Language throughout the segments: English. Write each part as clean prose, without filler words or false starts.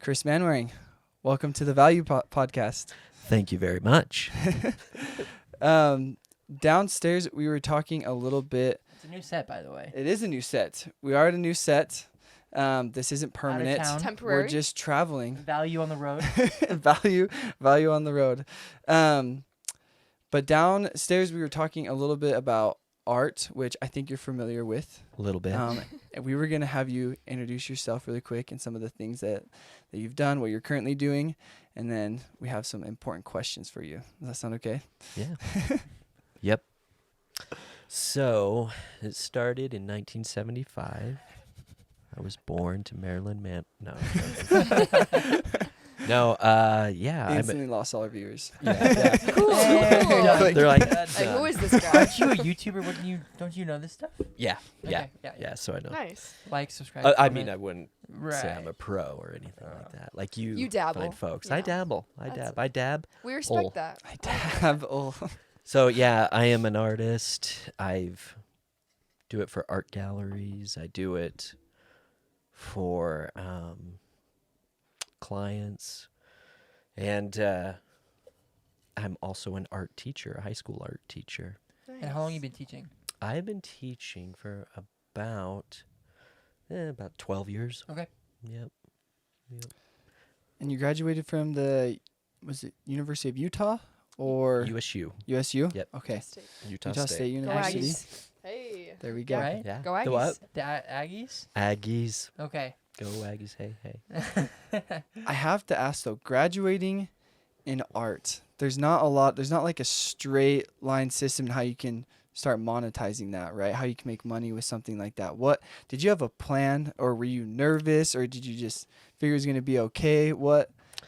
Chris Manwaring, welcome to the Value Podcast. Thank you very much. Downstairs, we were talking a little bit. It's a new set, by the way. It is a new set. We are at a new set. This isn't permanent. town. Temporary. We're just traveling. Value on the road. value on the road. But downstairs, we were talking a little bit about art, which I think you're familiar with. A little bit. And we were going to have you introduce yourself really quick and some of the things that you've done, what you're currently doing, and then we have some important questions for you. Does that sound okay? Yeah. Yep. So it started in 1975. I was born to Marilyn yeah. Instantly lost all our viewers. Yeah. Cool. They're like, Who is this guy? Aren't you a YouTuber? Don't you know this stuff? yeah. Okay, So I know. Nice. Like, subscribe. I comment. mean, I wouldn't say I'm Right. a pro or anything like that. Like you, You dabble. fine folks. Yeah. I dabble. I dab. We respect Oh. that. I dab. Oh. So yeah, I am an artist. Do it for art galleries. I do it for clients, and I'm also an art teacher, a high school art teacher. And how long you been teaching? I've been teaching for about 12 years. Okay. Yep. And you graduated from was it University of Utah or USU, USU? Yep. Okay. Utah, Utah State Go University. Aggies. Hey. There we go. Right? Yeah. Go Aggies. The what? The Aggies? Aggies. Okay. Go Aggies. Hey. I have to ask though, graduating in art, there's not like a straight line system in how you can start monetizing that, right? How you can make money with something like that. What did you have a plan, or were you nervous, or did you just figure it was going to be okay?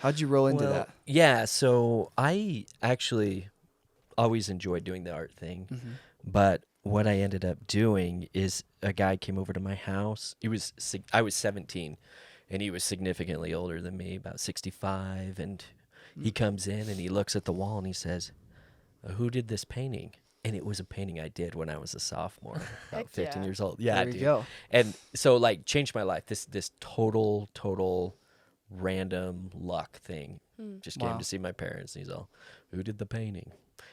How'd you roll into that? Yeah, so I actually always enjoyed doing the art thing, Mm-hmm. but what I ended up doing is a guy came over to my house. I was 17, and he was significantly older than me, about 65, and he comes in and he looks at the wall and he says, "Who did this painting?" And it was a painting I did when I was a sophomore, about Heck 15 yeah. years old. Yeah, There we dude. go. And so changed my life. This total random luck thing. Just Wow. came to see my parents, and he's all, "Who did the painting?"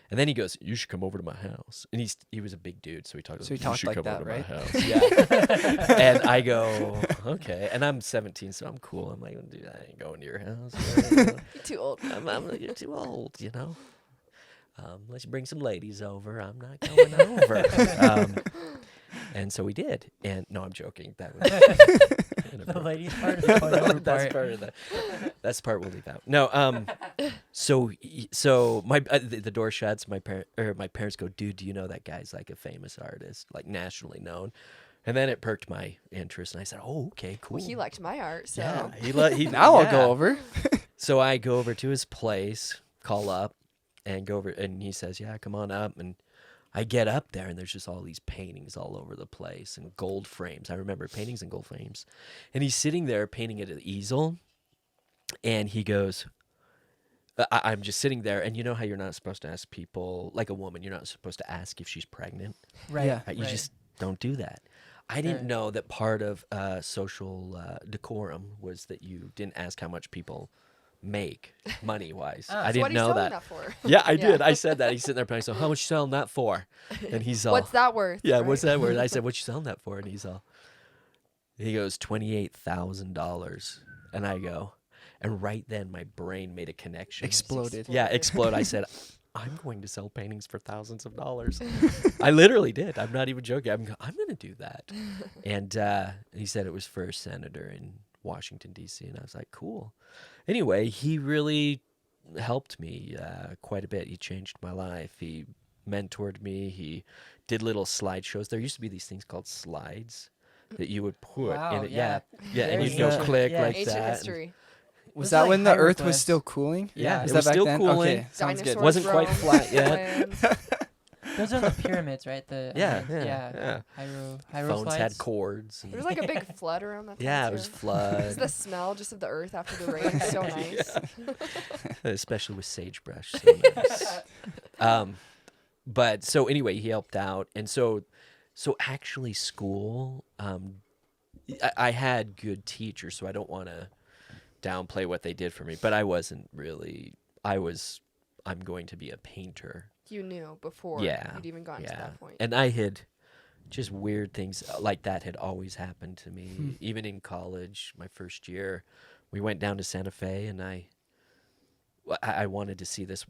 And then he goes, "You should come over to my house." And he was a big dude, so he talked. So he "You talked should like come that, over right? to my house." Yeah. And I go, "Okay." And I'm 17, so I'm cool. I'm like, "Dude, I ain't going to your house. You're too old. You're too old, you know. Let's bring some ladies over. I'm not going over." And so we did. And no, I'm joking. That was The ladies part of the going over that's part. part of the. That's the part we'll leave out. No. So my the door shuts. My parents go, "Dude, do you know that guy's like a famous artist, like nationally known?" And then it perked my interest, and I said, "Oh, okay, cool." Well, he liked my art, so. Yeah, he Now I'll yeah. go over. So I go over to his place, call up, and go over, and he says, "Yeah, come on up." And I get up there, and there's just all these paintings all over the place, and gold frames. I remember paintings and gold frames. And he's sitting there painting at an easel, and he goes, I'm just sitting there, and you know how you're not supposed to ask people, like a woman, you're not supposed to ask if she's pregnant. Right. Yeah. Right? You right. just don't do that. I didn't Right. know that part of social decorum was that you didn't ask how much people make money-wise. Oh. I So didn't what are you know selling that. for? Yeah, I Yeah. did. I said that. He's sitting there paying, so how much you selling that for? And he's all, What's that worth? yeah, right? what's that worth? I said, what you selling that for? And he's all, he goes, $28,000. And I go, and right then my brain made a connection. Exploded. Yeah, explode. I said, I'm going to sell paintings for thousands of dollars. I literally did. I'm not even joking. I'm going to do that. And he said it was for a senator in Washington, D.C. And I was like, cool. Anyway, he really helped me quite a bit. He changed my life. He mentored me. He did little slideshows. There used to be these things called slides that you would put Wow, in it. yeah. Yeah. And Very you'd go ancient. click Yeah. like Ancient that. history. Was It's that like when the Earth was hieroglyphs. still cooling? Yeah, Is it that was back still then? cooling. Okay, sounds good. Dinosaurs Wasn't quite roamed flat yet. land. Those are the pyramids, right? The Yeah, yeah. Hyro Phones slides. had cords. and- There was like a big flood around that time. yeah, it too. was Is flood. the smell just of the earth after the rain so nice? Especially with sagebrush. So nice. But so anyway, he helped out, and so actually school. I had good teachers, so I don't want to downplay what they did for me, but I wasn't really. I'm going to be a painter. You knew before Yeah, you'd even gotten to that point. And I had just weird things like that had always happened to me. Even in college, my first year, we went down to Santa Fe, and I wanted to see this.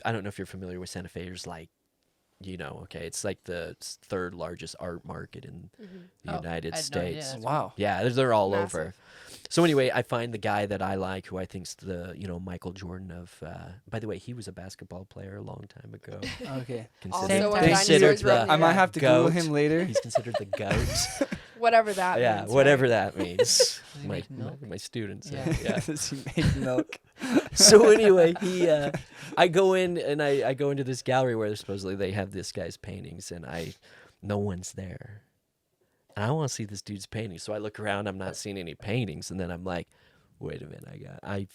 I don't know if you're familiar with Santa Fe. There's like, okay, it's like the third largest art market in the Oh, United I had no idea. States. That's Wow. Yeah, they're all Massive. over. So anyway, I find the guy that I like, who I think's the Michael Jordan of. By the way, he was a basketball player a long time ago. Okay. Also, Same when time. dinosaurs Considered were on the the I might earth. have to Google goat. him later. He's considered the goat. Whatever that Yeah, means. whatever right? that means. Does he my, make milk? my students. Yeah. Yeah. Does he make milk? So anyway, I go in and I go into this gallery where supposedly they have this guy's paintings, and no one's there. And I want to see this dude's paintings. So I look around, I'm not seeing any paintings, and then I'm like, wait a minute, I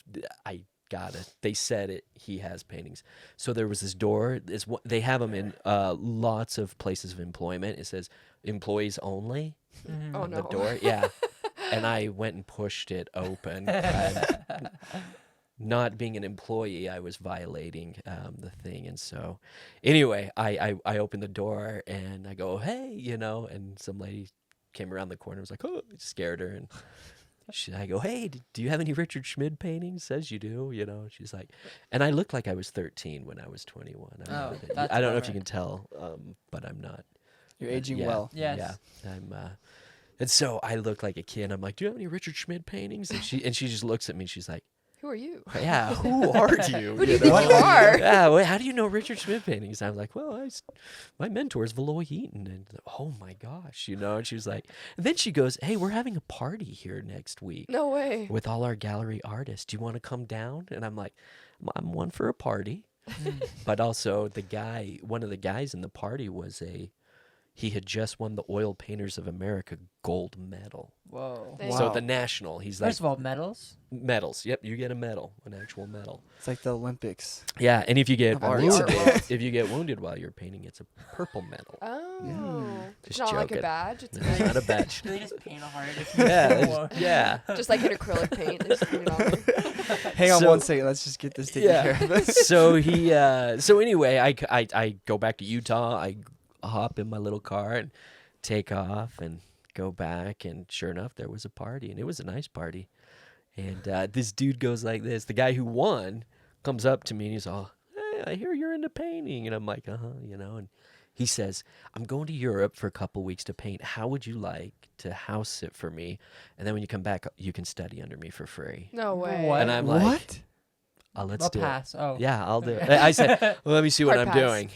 got it. They said it. He has paintings. So there was this door. They have them in lots of places of employment. It says employees only Mhm. Oh on no. the door. Yeah. And I went and pushed it open. And not being an employee, I was violating the thing. And so anyway, I opened the door and I go, hey, and some lady came around the corner and was like, oh, it scared her. And I go, hey, do you have any Richard Schmid paintings? Says you do, She's like, and I looked like I was 13 when I was 21. Oh, I that's don't know a if you bummer. can tell, but I'm not. You're aging Yeah, well. Yes. Yeah, I'm. And so I look like a kid. I'm like, do you have any Richard Schmid paintings? And she just looks at me. She's like, Who are you? yeah, who are you? Who do you think you are? Yeah, well, how do you know Richard Schmid paintings? I'm like, well, my mentor is Valois Eaton, and oh my gosh, And she was like, and then she goes, hey, we're having a party here next week No way. with all our gallery artists. Do you want to come down? And I'm like, I'm one for a party, but also one of the guys in the party he had just won the Oil Painters of America gold medal. Whoa. Dang. So Wow. the national, he's like First of all, medals. medals. Yep, you get a medal, an actual medal. It's like the Olympics. Yeah, and if you get Of art. wounded while you're painting, it's a purple medal. Oh. It's Just not like a joking. badge. It's No, it's not a badge. Do they just paint a heart? If you Yeah, Whoa. yeah. just like an acrylic paint. They just put it on there. Hang on So- 1 second. Let's just get this taken care of. So anyway, I go back to Utah. I hop in my little car and take off and go back, and sure enough, there was a party, and it was a nice party. And this dude goes like this. The guy who won comes up to me, and he's all, hey, I hear you're into painting. And I'm like, and he says, I'm going to Europe for a couple weeks to paint. How would you like to house sit for me? And then when you come back, you can study under me for free. No way. What? And I'm like, What? let's I'll do pass. Oh. it. Yeah, I'll do it. I said, well, let me see what Hard I'm pass. doing,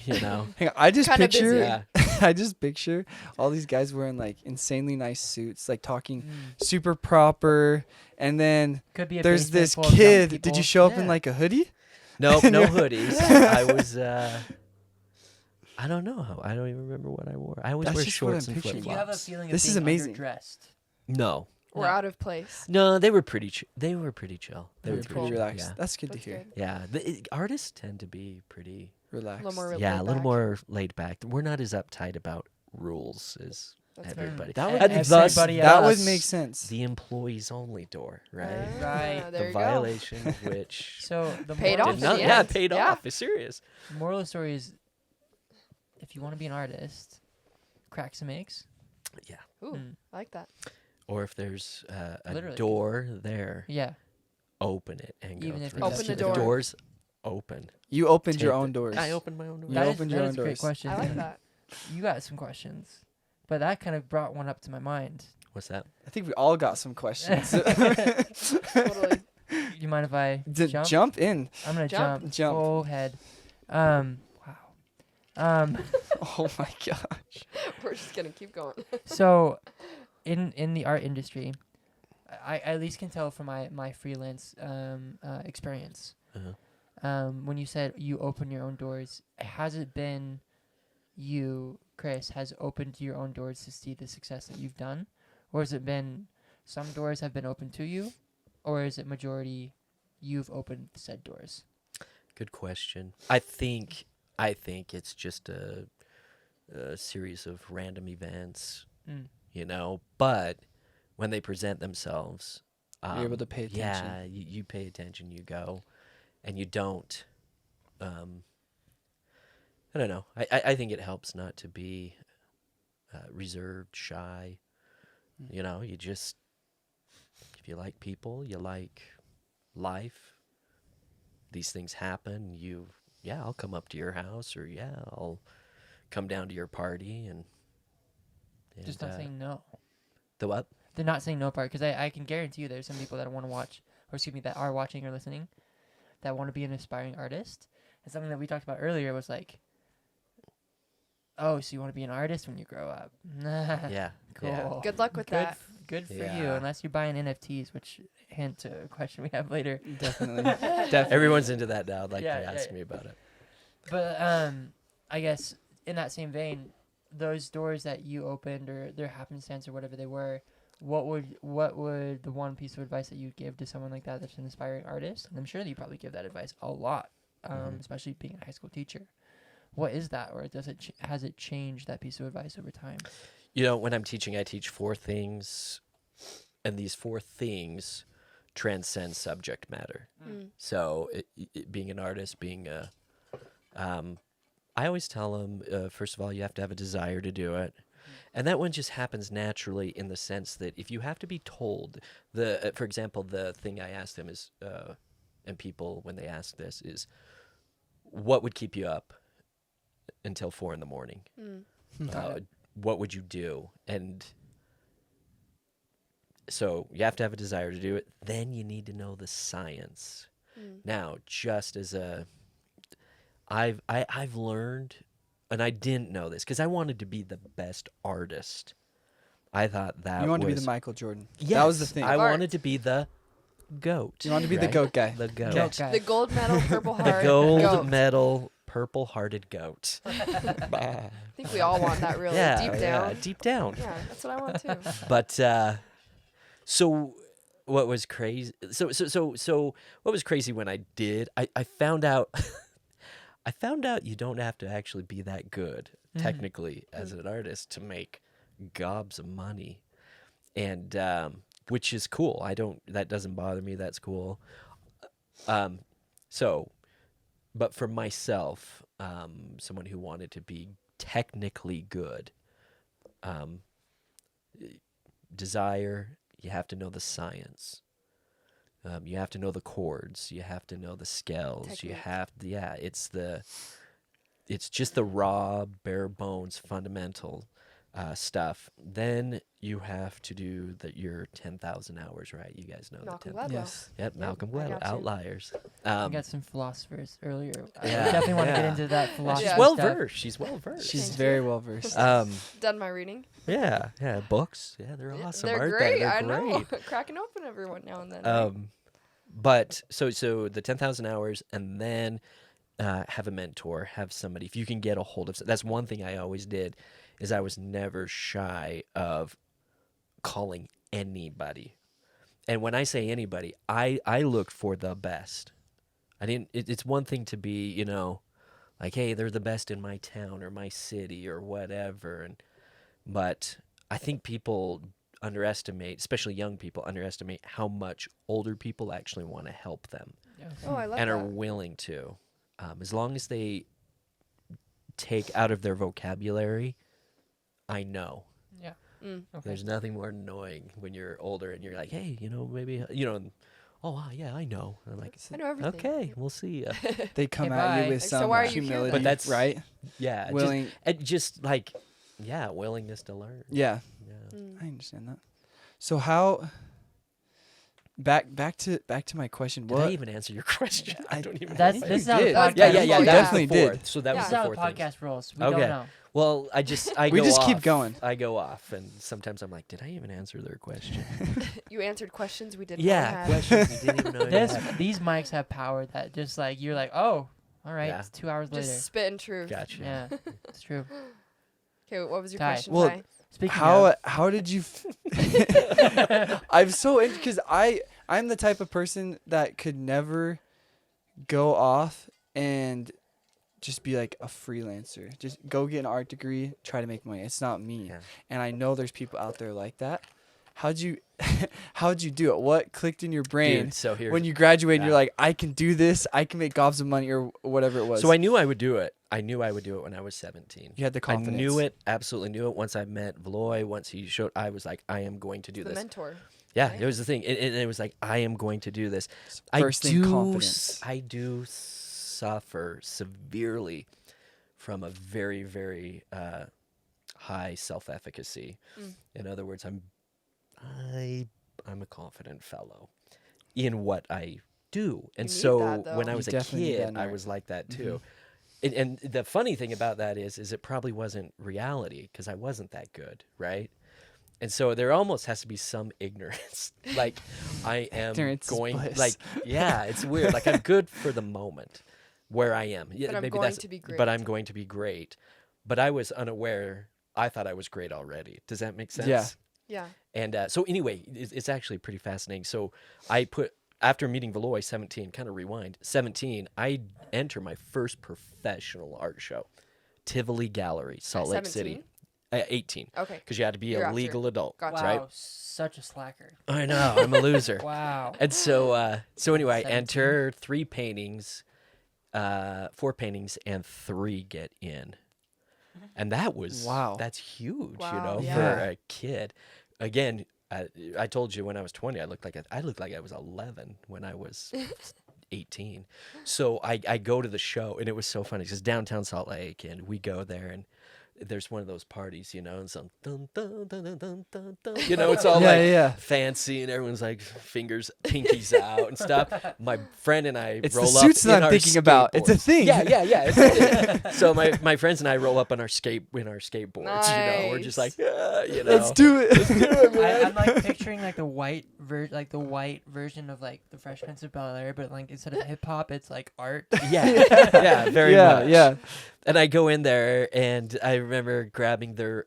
Hang on. I just Kinda picture. busy. Yeah. I just picture all these guys wearing like insanely nice suits, like talking Mm. super proper, and then Could be a there's basement this full of young kid. Did people. you show up in Yeah. like a hoodie? Nope, no hoodies. I was, I don't know. I don't even remember what I wore. I always That's wear just what shorts I'm and picturing. flip You have a flops. feeling of This is being amazing. underdressed. No. We're No. out of place. No, they were pretty they were pretty chill. They You're were pretty cool. relaxed. Yeah. That's good That's to hear. good. Yeah, artists tend to be pretty, A Relaxed. little more yeah, a laid little back. more laid back. We're not as uptight about rules as That's fair. everybody. That E- would And thus, everybody That would else. make sense. the employees only door, right? Ah, Right. There The you violation of which So the Paid moral off of did in the the not, yeah, end. paid Yeah. off. It's serious. moral of the story is, if you want to be an artist, crack some eggs. Yeah. Ooh, Mm. I like that. Or if there's a Literally. door there, Yeah. open it and Even go if through. you Open just the If door. doors open. You opened your Take own the- doors. I opened my own door. You That is- opened that your is own a great doors. question. I like and that. You got some questions, but that kind of brought one up to my mind. What's that? I think we all got some questions. Totally. You mind if I jump? Jump in. I'm gonna Jump. jump. Jump. Full head. Wow. Oh my gosh. We're just gonna keep going. So, in the art industry, I at least can tell from my freelance experience. Uh-huh. When you said you open your own doors, has it been you, Chris, has opened your own doors to see the success that you've done, or has it been some doors have been opened to you, or is it majority you've opened said doors? Good question. I think it's just a series of random events, Mm. but when they present themselves, You're able to pay attention. Yeah, you pay attention, you go, and you don't. I don't know. I think it helps not to be reserved, shy. You know, you just, if you like people, you like life, these things happen. Yeah, I'll come up to your house, or yeah, I'll come down to your party, and Just not saying no. the what? The not saying no part, because I can guarantee you there's some people that want to watch, or excuse me, that are watching or listening, that want to be an aspiring artist. And something that we talked about earlier was like, oh, so you want to be an artist when you grow up? Yeah, Cool. yeah. Good luck with that. Good for you, Yeah. unless you're buying NFTs, which hint to a question we have later. Definitely. Definitely. Everyone's into that now. Like Yeah, they yeah, ask yeah. me about it. But I guess in that same vein, those doors that you opened or their happenstance or whatever they were, what would the one piece of advice that you'd give to someone like that that's an aspiring artist? And I'm sure that you probably give that advice a lot, especially being a high school teacher. What is that, or does it has it changed that piece of advice over time? You know, when I'm teaching, I teach 4 things, and these 4 things transcend subject matter. Mm. So, being an artist, being a, I always tell them, first of all, you have to have a desire to do it. And that one just happens naturally in the sense that if you have to be told, for example, the thing I asked them is, and people, when they ask this, is, what would keep you up until 4 in the morning? What would you do? And so you have to have a desire to do it. Then you need to know the science. Now, just as I've learned, and I didn't know this because I wanted to be the best artist. I thought that You wanted to be was- the Michael Jordan. Yes, That was the thing. I Art. wanted to be the goat. You wanted to be the right? goat guy. The goat. Goat guy. The gold medal, purple The heart. gold goat. medal, purple-hearted goat. I think we all want that really yeah, deep yeah, down. deep down. Yeah, that's what I want too. But so what was crazy? So what was crazy when I did? I found out. I found out you don't have to actually be that good technically as an artist to make gobs of money, and which is cool. That doesn't bother me. That's cool. But for myself, someone who wanted to be technically good, desire, you have to know the science. You have to know the chords. You have to know the scales. You Technique. have, it's just the raw, bare bones, fundamental stuff. Then you have to do your 10,000 hours, right? You guys know Malcolm the 10. Gladwell. Yes. Yep, Malcolm I Gladwell, got you. Outliers. I got some philosophers earlier. I Yeah, definitely want to get yeah. into that philosophy She's Yeah. well stuff. versed. She's well versed. She's Thank very you. well versed. Done my reading. Yeah, books. Yeah, they're Yeah, awesome. They're aren't great. they? They're I great. know. Cracking open every now and then. right? But so the 10,000 hours, and then have a mentor, have somebody. If you can get a hold of, that's one thing I always did, is I was never shy of calling anybody. And when I say anybody, I looked for the best. I didn't. It's one thing to be, like, hey, they're the best in my town or my city or whatever, but I think people underestimate, especially young people, underestimate how much older people actually want to help them Yeah. Oh, I love and that. are willing to, as long as they take out of their vocabulary, I know. Yeah. Mm. Okay. There's nothing more annoying when you're older and you're like, hey, maybe, and, oh, wow, yeah, I know. And I'm like, I know everything. okay, we'll see ya. They come Okay, at bye. you with Like, so some why are you here humility, then? But that's- right? Yeah, Willing. just like, yeah, willingness to learn. Yeah, Yeah. Mm. I understand that. So how? Back to my question. Did what I even answer your question? I don't even That's- know. this is You how the did. podcast Yeah, rolls. that was definitely the did. fourth. So that This was is the how the fourth thing. podcast rolls. We Okay. don't know. Well, I We go just keep off. going. I go off, and sometimes I'm like, did I even answer their question? You answered questions we didn't Yeah, know I had. questions we didn't even know. you had. These mics have power that just like you're like, oh, all right, Yeah. it's 2 hours later. Just spitting truth. Gotcha. Yeah, it's true. Okay, what was your Ty. question, Well, Ty? Speaking how did you? I'm so because I'm the type of person that could never go off and just be like a freelancer. Just go get an art degree, try to make money. It's not me. Yeah. And I know there's people out there like that. how'd you how'd you do it? What clicked in your brain Dude, so here's when you graduated? And yeah. you're like, I can do this. I can make gobs of money or whatever it was. So I knew I would do it. I knew I would do it when I was 17. you had the confidence. I knew it, absolutely knew it. Once I met Valoy, once he showed, I was like, I am going to do The this. mentor. Yeah, right? it was the thing. And it was like, I am going to do this. First thing, confidence. I do suffer severely from a very, very high self-efficacy. In other words, I'm a confident fellow in what I do. And need so that, though. when I You was a definitely need that kid, in I art. was like that too. And the funny thing about that is it probably wasn't reality because I wasn't that good, right? And so there almost has to be some ignorance. Like I am Ignorance is going, bliss. like, yeah, it's weird. Like I'm good for the moment where I am. Yeah, But I'm maybe going that's, to be But great. I'm going to be great. But I was unaware. I thought I was great already. Does that make sense? Yeah. Yeah. And so anyway, it's actually pretty fascinating. So after meeting Valoy, 17, kind of rewind, 17, I enter my first professional art show, Tivoli Gallery, Salt Lake City. 18. Okay. Because you had to be You're a after. legal adult, Gotcha. right? Wow, such a slacker. I know, I'm a loser. Wow. And so anyway, I 17. enter 3 paintings, 4 paintings, and 3 get in. And that was, Wow. that's huge, you Wow, know, yeah. for a kid. Again, I told you when I was 20, I looked like I was 11 when I was 18. So I go to the show, and it was so funny because downtown Salt Lake, and we go there, and there's one of those parties, you know, and some dun, dun, dun, dun, dun, dun, dun, you know, it's all Yeah, like yeah. fancy, and everyone's like fingers, pinkies out and stuff. My friend and I It's roll the suits up that in I'm our thinking about. It's a skateboards. thing. Yeah. It's a thing. So my friends and I roll up on our skateboards. You know, we're just like, you know, Let's do it. I'm like picturing like the white version of like the Fresh Prince of Bel-Air, but like instead of hip hop, it's like art. yeah, very yeah, much. yeah. And I go in there, and I remember grabbing their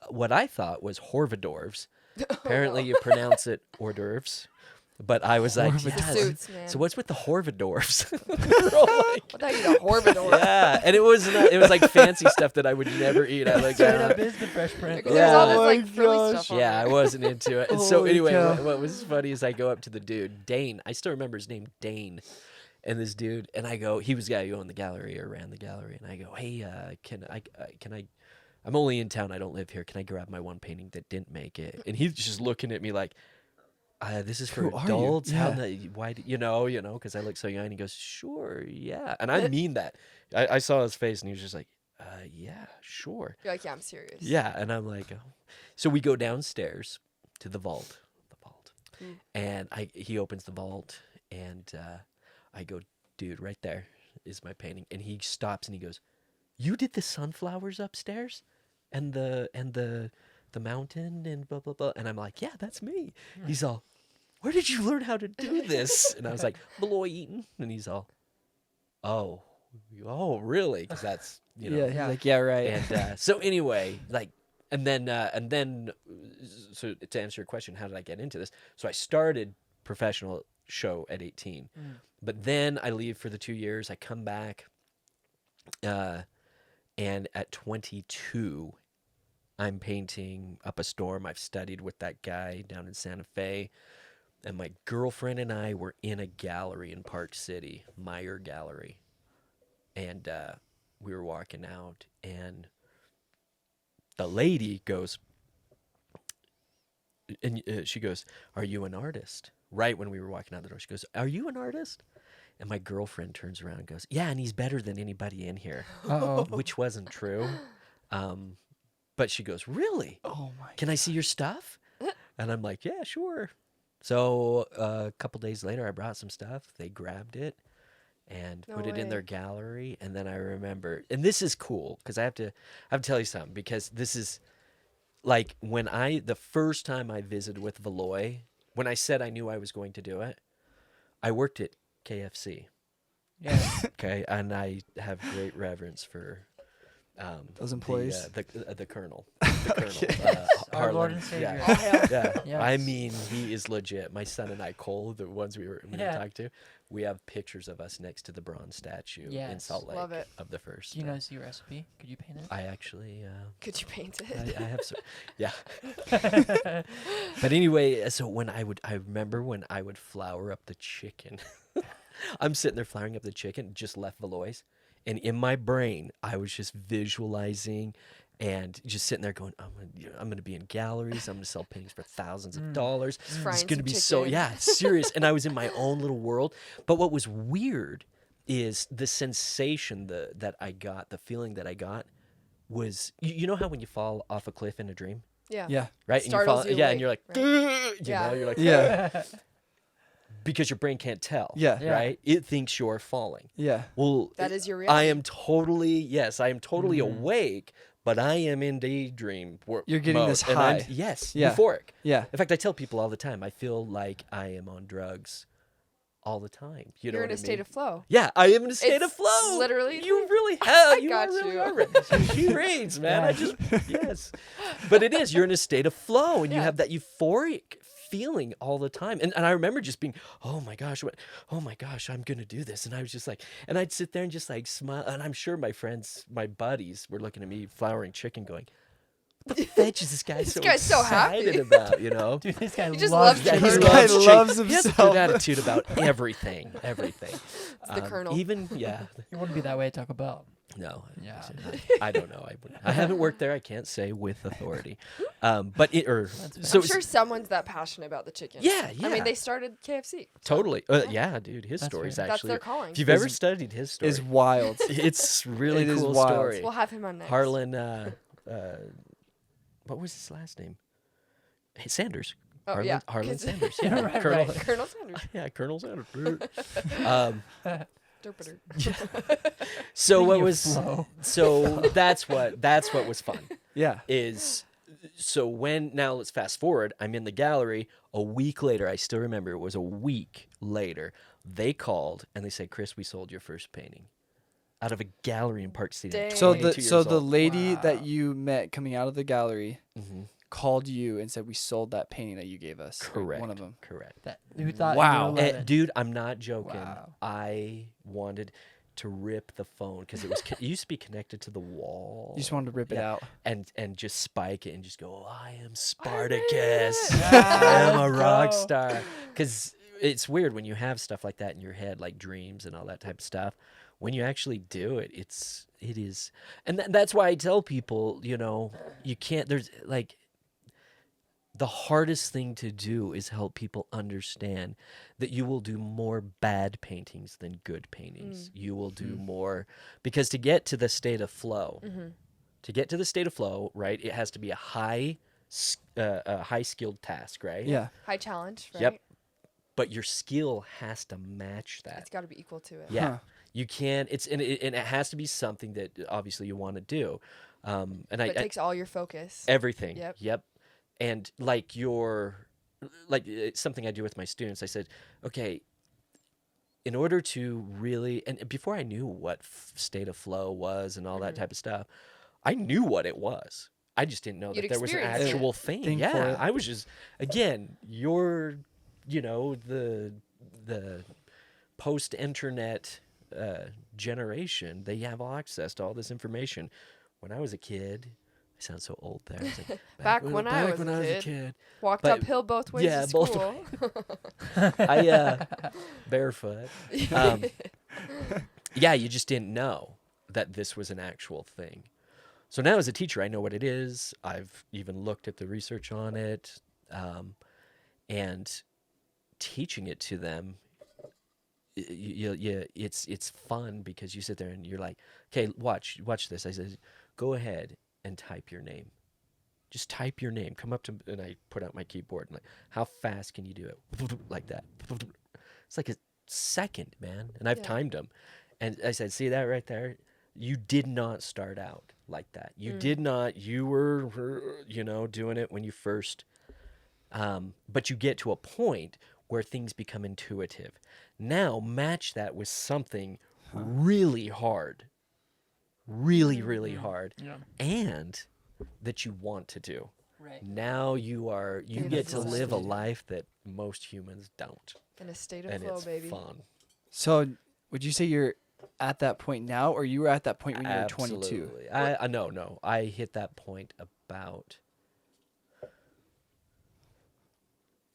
what I thought was Horvadorves. Apparently, you pronounce it hors d'oeuvres. But I was like, Horvadors. The yes. suits, man. So what's with the Horvadorves? We're all like, I thought you eat a Horvador. yeah, and it was like fancy stuff that I would never eat. I like Straight up is the Fresh Prince. Because there's all Yeah. this Oh like my frilly gosh. stuff on yeah, I there. wasn't into it. And so Holy anyway, cow. what was funny is I go up to the dude, Dane. I still remember his name, Dane. And this dude, and I go, he was the guy who owned the gallery or ran the gallery, and I go, hey, can I? I'm only in town. I don't live here. Can I grab my one painting that didn't make it? And he's just looking at me like, this is for Who are you? adults. How Yeah. why? You know, because I look so young. And he goes, sure, yeah. And I mean that. I saw his face, and he was just like, yeah, sure. You're like, yeah, I'm serious. Yeah, and I'm like, oh. So we go downstairs to the vault, Mm. and he opens the vault, and I go, dude, right there is my painting, and he stops and he goes, you did the sunflowers upstairs, and the mountain and blah blah blah, and I'm like, yeah, that's me. He's all, where did you learn how to do this? And I was like, Beloy Eaton, and he's all, oh, really? Because that's Yeah, know. he's like, yeah, right. And so anyway, like, and then, so to answer your question, how did I get into this? So I started professional show at 18, but then I leave for the 2 years. I come back, and at 22, I'm painting up a storm. I've studied with that guy down in Santa Fe, and my girlfriend and I were in a gallery in Park City, Meyer Gallery, and we were walking out, and the lady goes, and she goes, are you an artist? Right when we were walking out the door, she goes, are you an artist? And my girlfriend turns around and goes, yeah, and he's better than anybody in here, Uh-oh. which wasn't true. But she goes, really? Oh my. Can I see your stuff? And I'm like, yeah, sure. So a couple days later, I brought some stuff. They grabbed it and No put it in way. their gallery. And then I remember, and this is cool because I have to tell you something, because this is like the first time I visited with Valoy, when I said I knew I was going to do it, I worked at KFC. Yeah. Okay. And I have great reverence for Those employees? The colonel, the colonel, Our Lord Harlan. and Savior. Yeah. All hail. Yeah, I Yes. mean, he is legit. My son and I, Cole, the ones we were Yeah. talking to, we have pictures of us next to the bronze statue in Yes. Salt Lake Love it. of the first. Do you know the recipe? Could you paint it? I actually, Could you paint I it? have some, yeah. But anyway, so I remember when I would flour up the chicken. I'm sitting there flouring up the chicken, just left Valois, and in my brain, I was just visualizing and just sitting there going, I'm gonna be in galleries. I'm gonna sell paintings for thousands of dollars. Just frying It's gonna some be so chicken. serious. And I was in my own little world. But what was weird is the sensation that I got, the feeling that I got was you know how when you fall off a cliff in a dream, Yeah. Yeah. right? And Startles you yeah, awake, and you're like, right? you Yeah. know, you're like, Yeah. because your brain can't tell, Yeah. Yeah. right? It thinks you're falling. Yeah. Well, That is your I reality. am totally awake, but I am in daydream You're getting mode, this and I'm- high. yes, Yeah. euphoric. Yeah. In fact, I tell people all the time, I feel like I am on drugs all the time. You know You're what in a I state mean? of flow. Yeah, I am in a state of It's flow. literally- You really have. You got really you. are. She reads, man. Yeah. I just yes. But it is. You're in a state of flow, and you Yeah. have that euphoric feeling all the time. And I remember just being, oh my gosh, I'm gonna do this. And I was just like, and I'd sit there and just like smile. And I'm sure my friends, my buddies, were looking at me flouring chicken, going, "What the fetch is this guy so guy's so happy." excited about?" You know. Dude, this guy He just loves loves Yeah, chicken. he This guy loves chicken. loves He has a himself. good attitude about everything. It's the colonel. Even yeah. You wouldn't be that way at Taco Bell. No. Yeah. I don't know. I haven't worked there. I can't say with authority. But That's so I'm sure someone's that passionate about the chicken. yeah. I mean, they started KFC. totally. Yeah, dude. His That's story's fair. That's actually. their calling. If you've Is- ever studied his story, Is wild. it's really It is cool wild. story. We'll have him on next. Harlan. What was his last name? Sanders. Oh, Harlan, yeah. Harlan 'cause- Sanders. Yeah, Yeah, right, Colonel. right. Colonel Sanders. Yeah, Colonel Sanders. um, Derpader. so Speaking what of was? flow. So that's what was fun. Yeah. Is so now let's fast forward. I'm in the gallery a week later. I still remember it was a week later. They called and they said, "Chris, we sold your first painting out of a gallery in Park City." I'm Dang. So 22 the years old. lady Wow. that you met coming out of the gallery Mhm. called you and said we sold that painting that you gave us. or Correct. One of them. Correct. That, who thought Wow. you were 11? Dude, I'm not joking. Wow. I wanted to rip the phone because it used to be connected to the wall. You just wanted to rip it Yeah. out. and just spike it and just go, I am Spartacus. I Yeah, am a let's rock go. star. Because it's weird when you have stuff like that in your head, like dreams and all that type of stuff. When you actually do it, it is. And that's why I tell people, you can't, there's like, the hardest thing to do is help people understand that you will do more bad paintings than good paintings. You will do more, because to get to the state of flow, right, it has to be a high skilled task, right? Yeah. High challenge, right? Yep. But your skill has to match that. It's got to be equal to it. Yeah. Huh. You can't. And it has to be something that obviously you want to do. And But it takes all your focus. everything. Yep. And something I do with my students, I said, okay, in order to really, and before I knew what state of flow was and all that type of stuff, I knew what it was. I just didn't know You'd that there was an experienced actual it. thing. Thing for Yeah, it. I was just, again, the post-internet generation, they have all access to all this information. When I was a kid, I sound so old there. I was like, Back when I was a kid. Walked But- uphill both ways yeah, to both school. I barefoot. Yeah, you just didn't know that this was an actual thing. So now as a teacher, I know what it is. I've even looked at the research on it, and teaching it to them. It's fun because you sit there and you're like, okay, watch this. I said, go ahead and type your name. Just type your name. Come up to, and I put out my keyboard and like, how fast can you do it? Like that. It's like a second, man. And I've Yeah. timed them. And I said, see that right there? You did not start out like that. You did not. You were, doing it when you first. But you get to a point where things become intuitive. Now match that with something really hard. really, really hard, Yeah. and that you want to do. Right. Now you In a get to live a state. life that most humans don't, In a state of and flow, it's baby. fun. So, would you say you're at that point now, or you were at that point when you were 22? Absolutely. No. I hit that point about.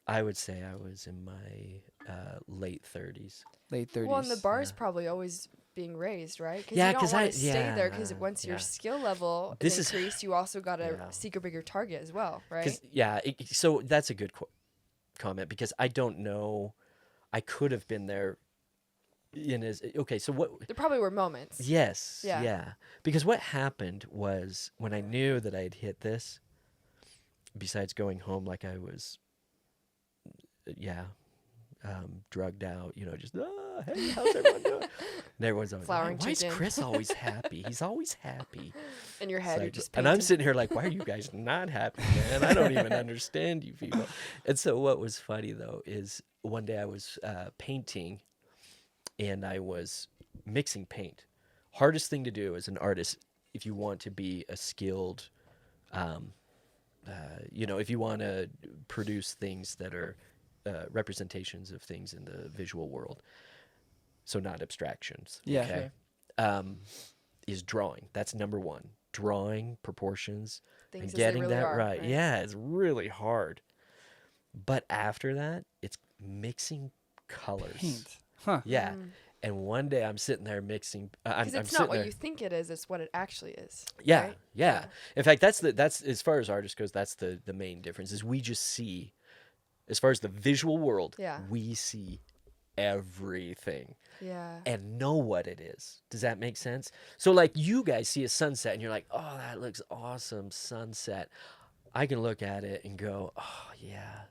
I would say I was in my late 30s. Late 30s. Well, and the bar is Yeah. probably always being raised, right? Because Yeah, you don't 'cause want to stay there. Because yeah, once your yeah. skill level This is is- increased, you also got to Yeah. seek a bigger target as well, right? 'Cause, yeah, so that's a good comment because I don't know. I could have been there in his. Okay, so what? There probably were moments. Yes, Yeah. yeah. Because what happened was when I knew that I had hit this, besides going home like I was, drugged out, just, hey, how's everyone doing? And everyone's always Flowering like, why is chicken. Chris always happy? He's always happy. In your It's head, you're like- just and I'm painting. sitting here like, why are you guys not happy, man? I don't even understand you people. And so what was funny, though, is one day I was painting and I was mixing paint. Hardest thing to do as an artist if you want to be a skilled, if you want to produce things that are representations of things in the visual world, so not abstractions. Yeah. Okay? Sure. Is drawing. That's number one. Drawing proportions Things and as they getting really that are, right. Yeah, it's really hard. But after that, it's mixing colors. Paint. Huh. Yeah. And one day I'm sitting there mixing. Because I'm it's sitting not what there. you think it is; it's what it actually is. Yeah, right? yeah. In fact, that's as far as artists goes. That's the main difference. Is we just see, as far as the visual world, Yeah. we see everything Yeah. and know what it is. Does that make sense? So like you guys see a sunset and you're like, oh, that looks awesome, sunset. I can look at it and go, oh yeah,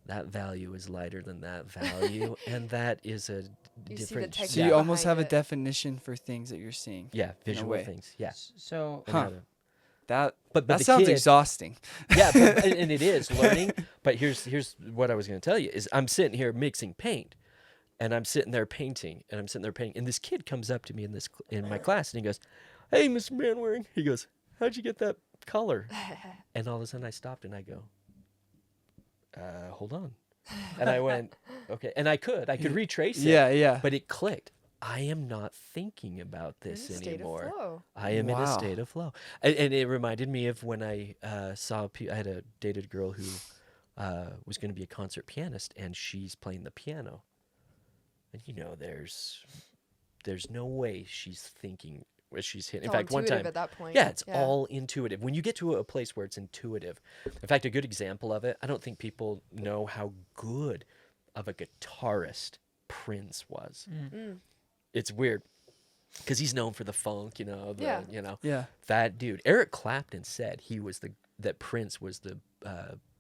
that value is lighter than that value, and that is a You see the different. texture So you Yeah. almost have a behind it. definition for things that you're seeing. Yeah, visual way. things. Yeah. So And how Huh. to- That But that the sounds kid- exhausting. Yeah, and it is learning. But here's what I was going to tell you is I'm sitting here mixing paint, and I'm sitting there painting, and this kid comes up to me in my class, and he goes, "Hey, Mr. Manwaring," he goes, "How'd you get that color?" And all of a sudden I stopped and I go, "Hold on," and I went, "Okay," and I could retrace it, Yeah, yeah. but it clicked. I am not thinking about In a this state anymore. of flow. I am in a Wow. state of flow. And it reminded me of when I saw, I had a dated girl who was going to be a concert pianist, and she's playing the piano. And, there's no way she's thinking as she's hitting. It's In all fact, one intuitive time, at that point. yeah, it's all intuitive. When you get to a place where it's intuitive, in fact, a good example of it, I don't think people know how good of a guitarist Prince was. Mm. It's weird because he's known for the funk, Yeah. Yeah. that dude. Eric Clapton said that Prince was the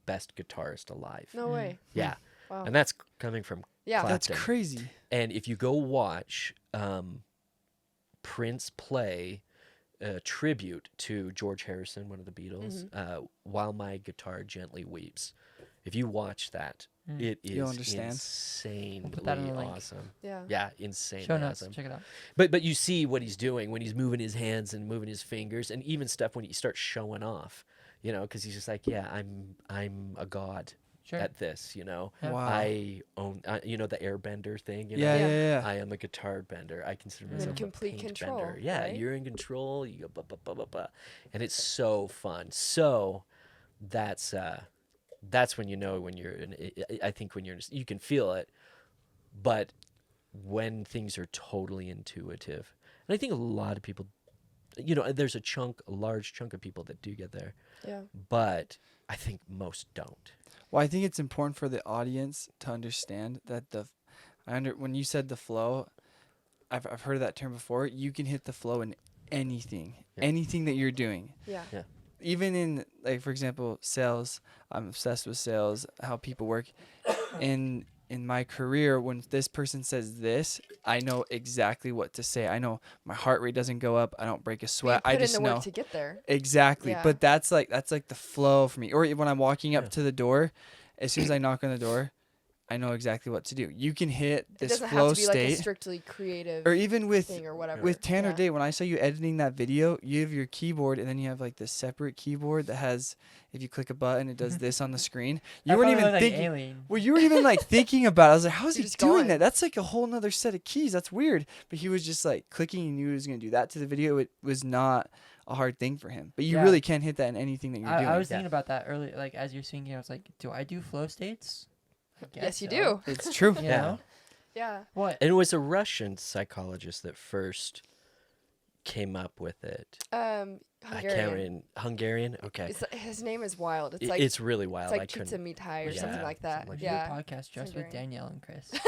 best guitarist alive. No way. Yeah, Wow. and that's coming from Yeah. That's Clapton. crazy. And if you go watch Prince play a tribute to George Harrison, one of the Beatles, "While My Guitar Gently Weeps," if you watch that, it You'll is understand. insanely put that in the link. awesome. Yeah. Yeah, insanely show notes. awesome. Check it out. But you see what he's doing when he's moving his hands and moving his fingers, and even stuff when he starts showing off, because he's just like, yeah, I'm a god Sure. at this, Yeah. Wow. I own, the airbender thing, Yeah, yeah, yeah. I am a guitar bender. I consider You're in myself complete a paint control, bender. Yeah, right? you're in control. You go blah, blah, blah, blah, blah. And it's so fun. So that's when when you're in, I think when you can feel it, but when things are totally intuitive, and I think a lot of people, there's a large chunk of people that do get there, Yeah. but I think most don't. Well, I think it's important for the audience to understand that when you said the flow, I've heard of that term before. You can hit the flow in anything, Yeah. anything that you're doing. Yeah. Yeah. Even in, like, for example, sales. I'm obsessed with sales, how people work. In my career, when this person says this, I know exactly what to say. I know my heart rate doesn't go up. I don't break a But you sweat. put I in just the know. work to get there. Exactly. Yeah. But that's like the flow for me. Or when I'm walking up Yeah. to the door, as soon as I knock on the door, I know exactly what to do. You can hit It this doesn't flow have to be like a state, strictly creative or even with thing or whatever. with Tanner yeah. Day. When I saw you editing that video, you have your keyboard, and then you have like this separate keyboard that has, if you click a button, it does this on the screen. You I weren't probably even look like an thinking. alien. Well, you weren't even like thinking about it. I was like, how is You're he just doing going. that? That's like a whole nother set of keys. That's weird. But he was just like clicking. and knew he was going to do that to the video. It was not a hard thing for him. But you Yeah. really can hit that in anything that you're doing. I was Yeah. thinking about that earlier, like as you're speaking. I was like, do I do flow states? I guess Yes, you so. do. It's true. You Yeah. know? Yeah. What? And it was a Russian psychologist that first came up with it. Hungarian. I can't remember. Hungarian? Okay. His name is wild. It's I- like it's really wild. it's I like pizza couldn't. mitai or Yeah, something like that. something like We should do yeah. a podcast just with Hungarian. Danielle and Chris. There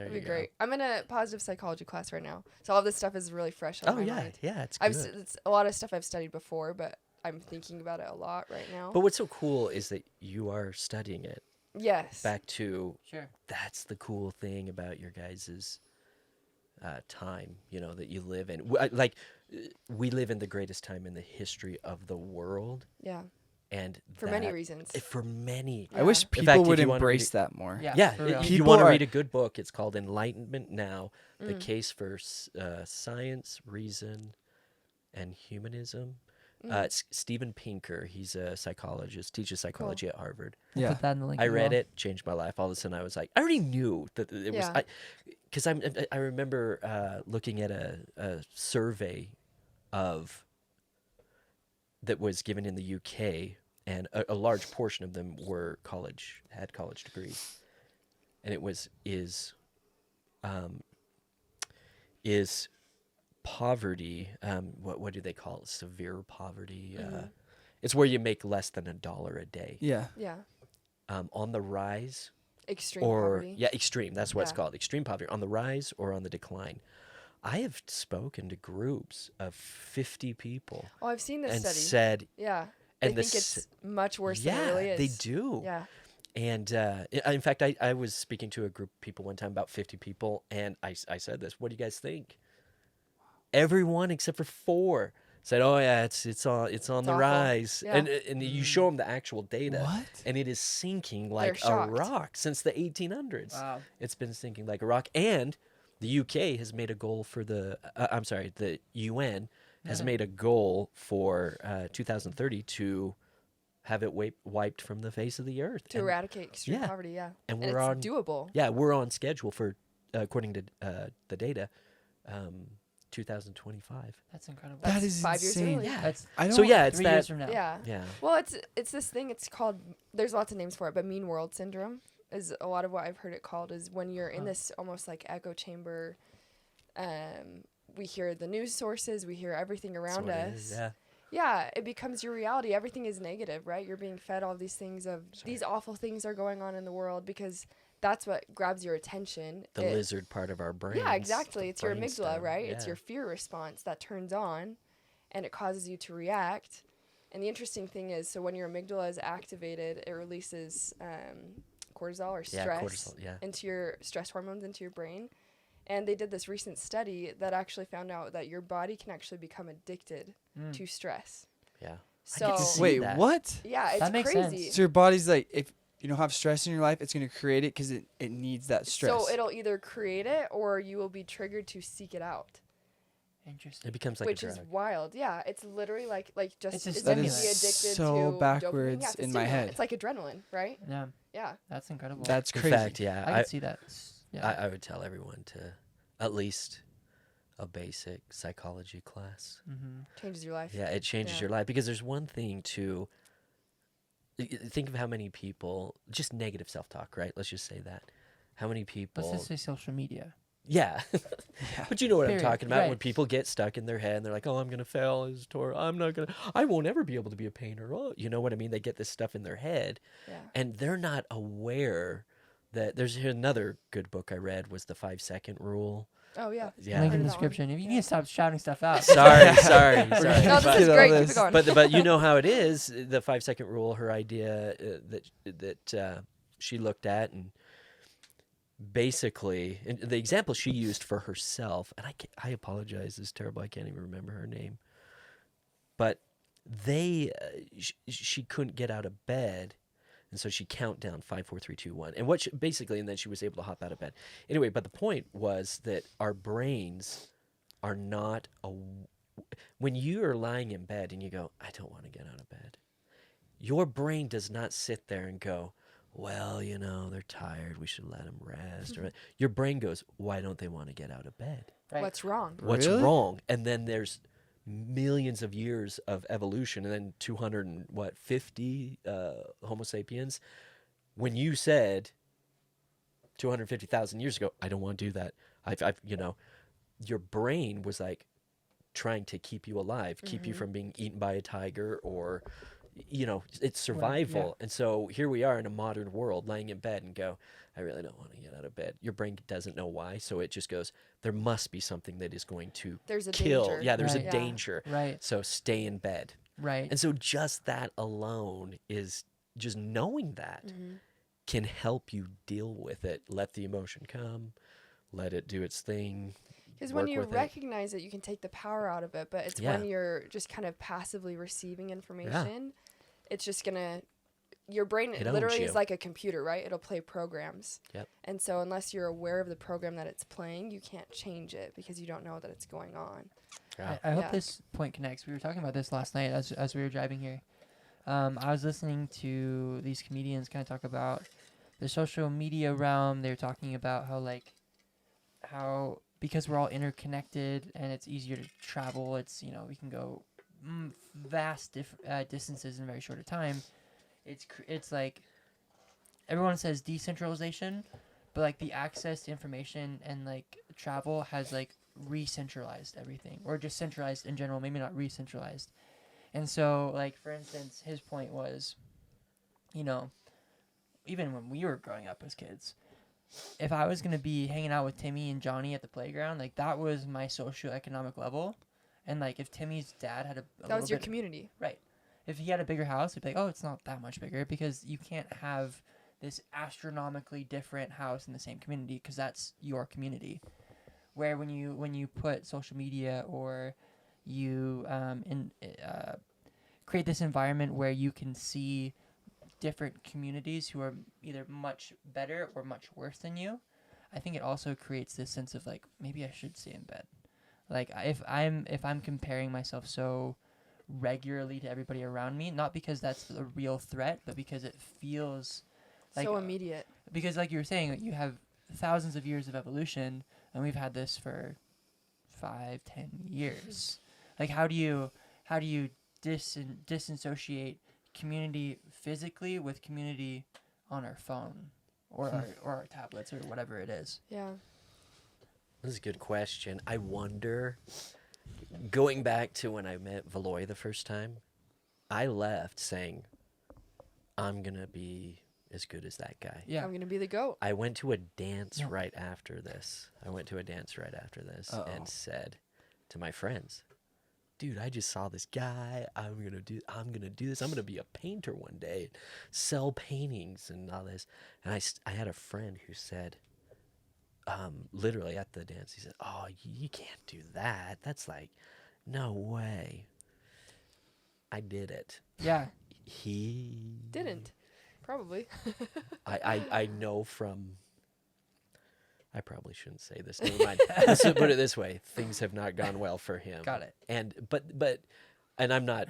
That'd you be go. great. I'm in a positive psychology class right now, so all this stuff is really fresh on Oh my yeah, mind. yeah, it's I've good. it's a lot of stuff I've studied before, but I'm thinking about it a lot right now. But what's so cool is that you are studying it. yes. Back to Sure. that's the cool thing about your guys's time, you know, that you live in. We live in the greatest time in the history of the world, Yeah. and For many that- reasons. For many. I wish Yeah. In people fact, if would you wanna read embrace it- that more. Yeah. Yeah, for real. you People want to are- read a good book? It's called Enlightenment Now: The Mm. Case for Science, Reason, and Humanism. Mm. It's Steven Pinker. He's a psychologist, teaches psychology at Harvard. We'll Yeah. put that in the link. I as read well. it, changed my life. All of a sudden, I was like, I already knew that it was, Yeah. because I remember looking at a survey of that was given in the UK, and a large portion of them were had college degrees, and it was is poverty. What do they call it? Severe poverty. Mhm. It's where you make less than $1 a day. Yeah. Yeah. On the rise, Extreme or poverty. yeah, extreme. That's what it's Yeah. called. Extreme poverty, on the rise or on the decline. I have spoken to groups of 50 people Oh, I've seen this and study. said, yeah. They and the think s- it's much worse yeah, than it really is. they do. Yeah. And in fact, I was speaking to a group of people one time, about 50 people, and I said this. What do you guys think? Everyone except for 4 said, "Oh yeah, it's on the awful. rise." Yeah. And you show them the actual data, What? and it is sinking like a shocked. rock since the 1800s. Wow. It's been sinking like a rock, and the UK has made a goal for the UN has Yeah. made a goal for 2030 to have it wiped from the face of the earth. To and, eradicate extreme yeah. poverty. Yeah. and And we're it's on doable. yeah, we're on schedule for according to the data, 2025. That's incredible. That That's is 5 years insane. early. Yeah. That's I don't. So yeah, it's 3 that. years from now. Yeah. Yeah. Well, it's this thing. It's called. There's lots of names for it, but mean world syndrome is a lot of what I've heard it called. Is when you're in Huh. this almost like echo chamber. We hear the news sources. We hear everything That's around what it us. is, yeah. Yeah, it becomes your reality. Everything is negative, right? You're being fed all these things of these awful things are going on in the world because that's what grabs your attention. The lizard part of our brain. Yeah, exactly. It's your amygdala, right? It's your Yeah. fear response that turns on and it causes you to react. And the interesting thing is, so when your amygdala is activated, it releases cortisol or Yeah, stress cortisol. Yeah. into your stress hormones into your brain. And they did this recent study that actually found out that your body can actually become addicted Mm. to stress. Yeah. So I get to see Wait, that. what? yeah, it's That makes crazy. sense. So your body's like, if you don't have stress in your life, it's gonna create it because it needs that stress. So it'll either create it or you will be triggered to seek it out, Interesting. It becomes like which a is drug. wild. Yeah, it's literally like just It's a it's that stimulant. is addicted so to dopamine. backwards Yeah, it's a in my stimulant. head. It's like adrenaline, right? Yeah, Yeah. that's incredible. That's In crazy. fact, yeah, I can see that. Yeah. I would tell everyone to at least a basic psychology class. Mm-hmm. Changes your life. Yeah, it changes Yeah. your life, because there's one thing to think of how many people, just negative self-talk, right? Let's just say that. How many people? Let's just say social media. Yeah. But you know what Period. I'm talking about, when Right. people get stuck in their head and they're like, "Oh, I'm going to fail as Torah. I won't ever be able to be a painter." Oh, you know what I mean? They get this stuff in their head, Yeah. and they're not aware that there's another good book I read was the 5-second rule. Oh yeah. Yeah. Link Heard in the of that one. description. If you Yeah. can stop shouting stuff out. Sorry, sorry. We're sorry. gonna No, Get this is all great. Keep this. it going. But you know how it is. The 5-second rule. Her idea that she looked at, and basically, and the example she used for herself. And I apologize. It's terrible. I can't even remember her name. But she couldn't get out of bed And so she count down 5, 4, 3, 2, 1. And what basically, and then she was able to hop out of bed. Anyway, but the point was that our brains are not when you are lying in bed and you go, I don't want to get out of bed. Your brain does not sit there and go, well, they're tired. We should let them rest. Or your brain goes, why don't they want to get out of bed? Right. What's wrong? What's Really? wrong? And then there's millions of years of evolution, and then 250 Homo sapiens. When you said 250,000 years ago, I don't want to do that. I've your brain was like trying to keep you alive, keep you from being eaten by a tiger, or it's survival. Right, yeah. And so here we are in a modern world, laying in bed and go, I really don't want to get out of bed. Your brain doesn't know why, so it just goes, there must be something that is going to There's a kill. danger. Yeah, there's Right. a Yeah. danger. Right. So stay in bed. Right. And so just that alone is just knowing that Mm-hmm. can help you deal with it. Let the emotion come, let it do its thing. Because when work you with it. recognize it, you can take the power out of it. But it's Yeah. when you're just kind of passively receiving information, it's just gonna. Your brain It owns literally you. is like a computer, right? It'll play programs. Yep. And so unless you're aware of the program that it's playing, you can't change it because you don't know that it's going on. Yeah. I hope Yeah. this point connects. We were talking about this last night as we were driving here. I was listening to these comedians kind of talk about the social media realm. They were talking about how because we're all interconnected and it's easier to travel. It's we can go vast distances in a very short a time. It's like everyone says decentralization, but like the access to information and like travel has like re-centralized everything, or just centralized in general, maybe not re-centralized. And so like for instance, his point was, even when we were growing up as kids, if I was gonna be hanging out with Timmy and Johnny at the playground, like that was my socioeconomic level. And like if Timmy's dad had a That little was your bit, community. right? If he had a bigger house, it'd be like, oh, it's not that much bigger, because you can't have this astronomically different house in the same community because that's your community. Where when you put social media or you create this environment where you can see different communities who are either much better or much worse than you, I think it also creates this sense of like, maybe I should stay in bed. Like if I'm comparing myself so regularly to everybody around me, not because that's a real threat, but because it feels like So immediate. because like you were saying, you have thousands of years of evolution and we've had this for 5-10 years. Like how do you disassociate community physically with community on our phone or our tablets or whatever it is? Yeah. This is a good question. I wonder, going back to when I met Valoy the first time, I left saying, I'm going to be as good as that guy. Yeah. I'm going to be the goat. I went to a dance Yeah. right after this. Uh-oh. And said to my friends, dude, I just saw this guy. I'm gonna do this. I'm gonna be a painter one day, sell paintings and all this. And I had a friend who said, literally at the dance, he said, oh, you can't do that. That's like, no way. I did it. Yeah. He Didn't. Probably. I know from. I probably shouldn't say this. Never mind. Let's put it this way: things have not gone well for him. Got it. And and I'm not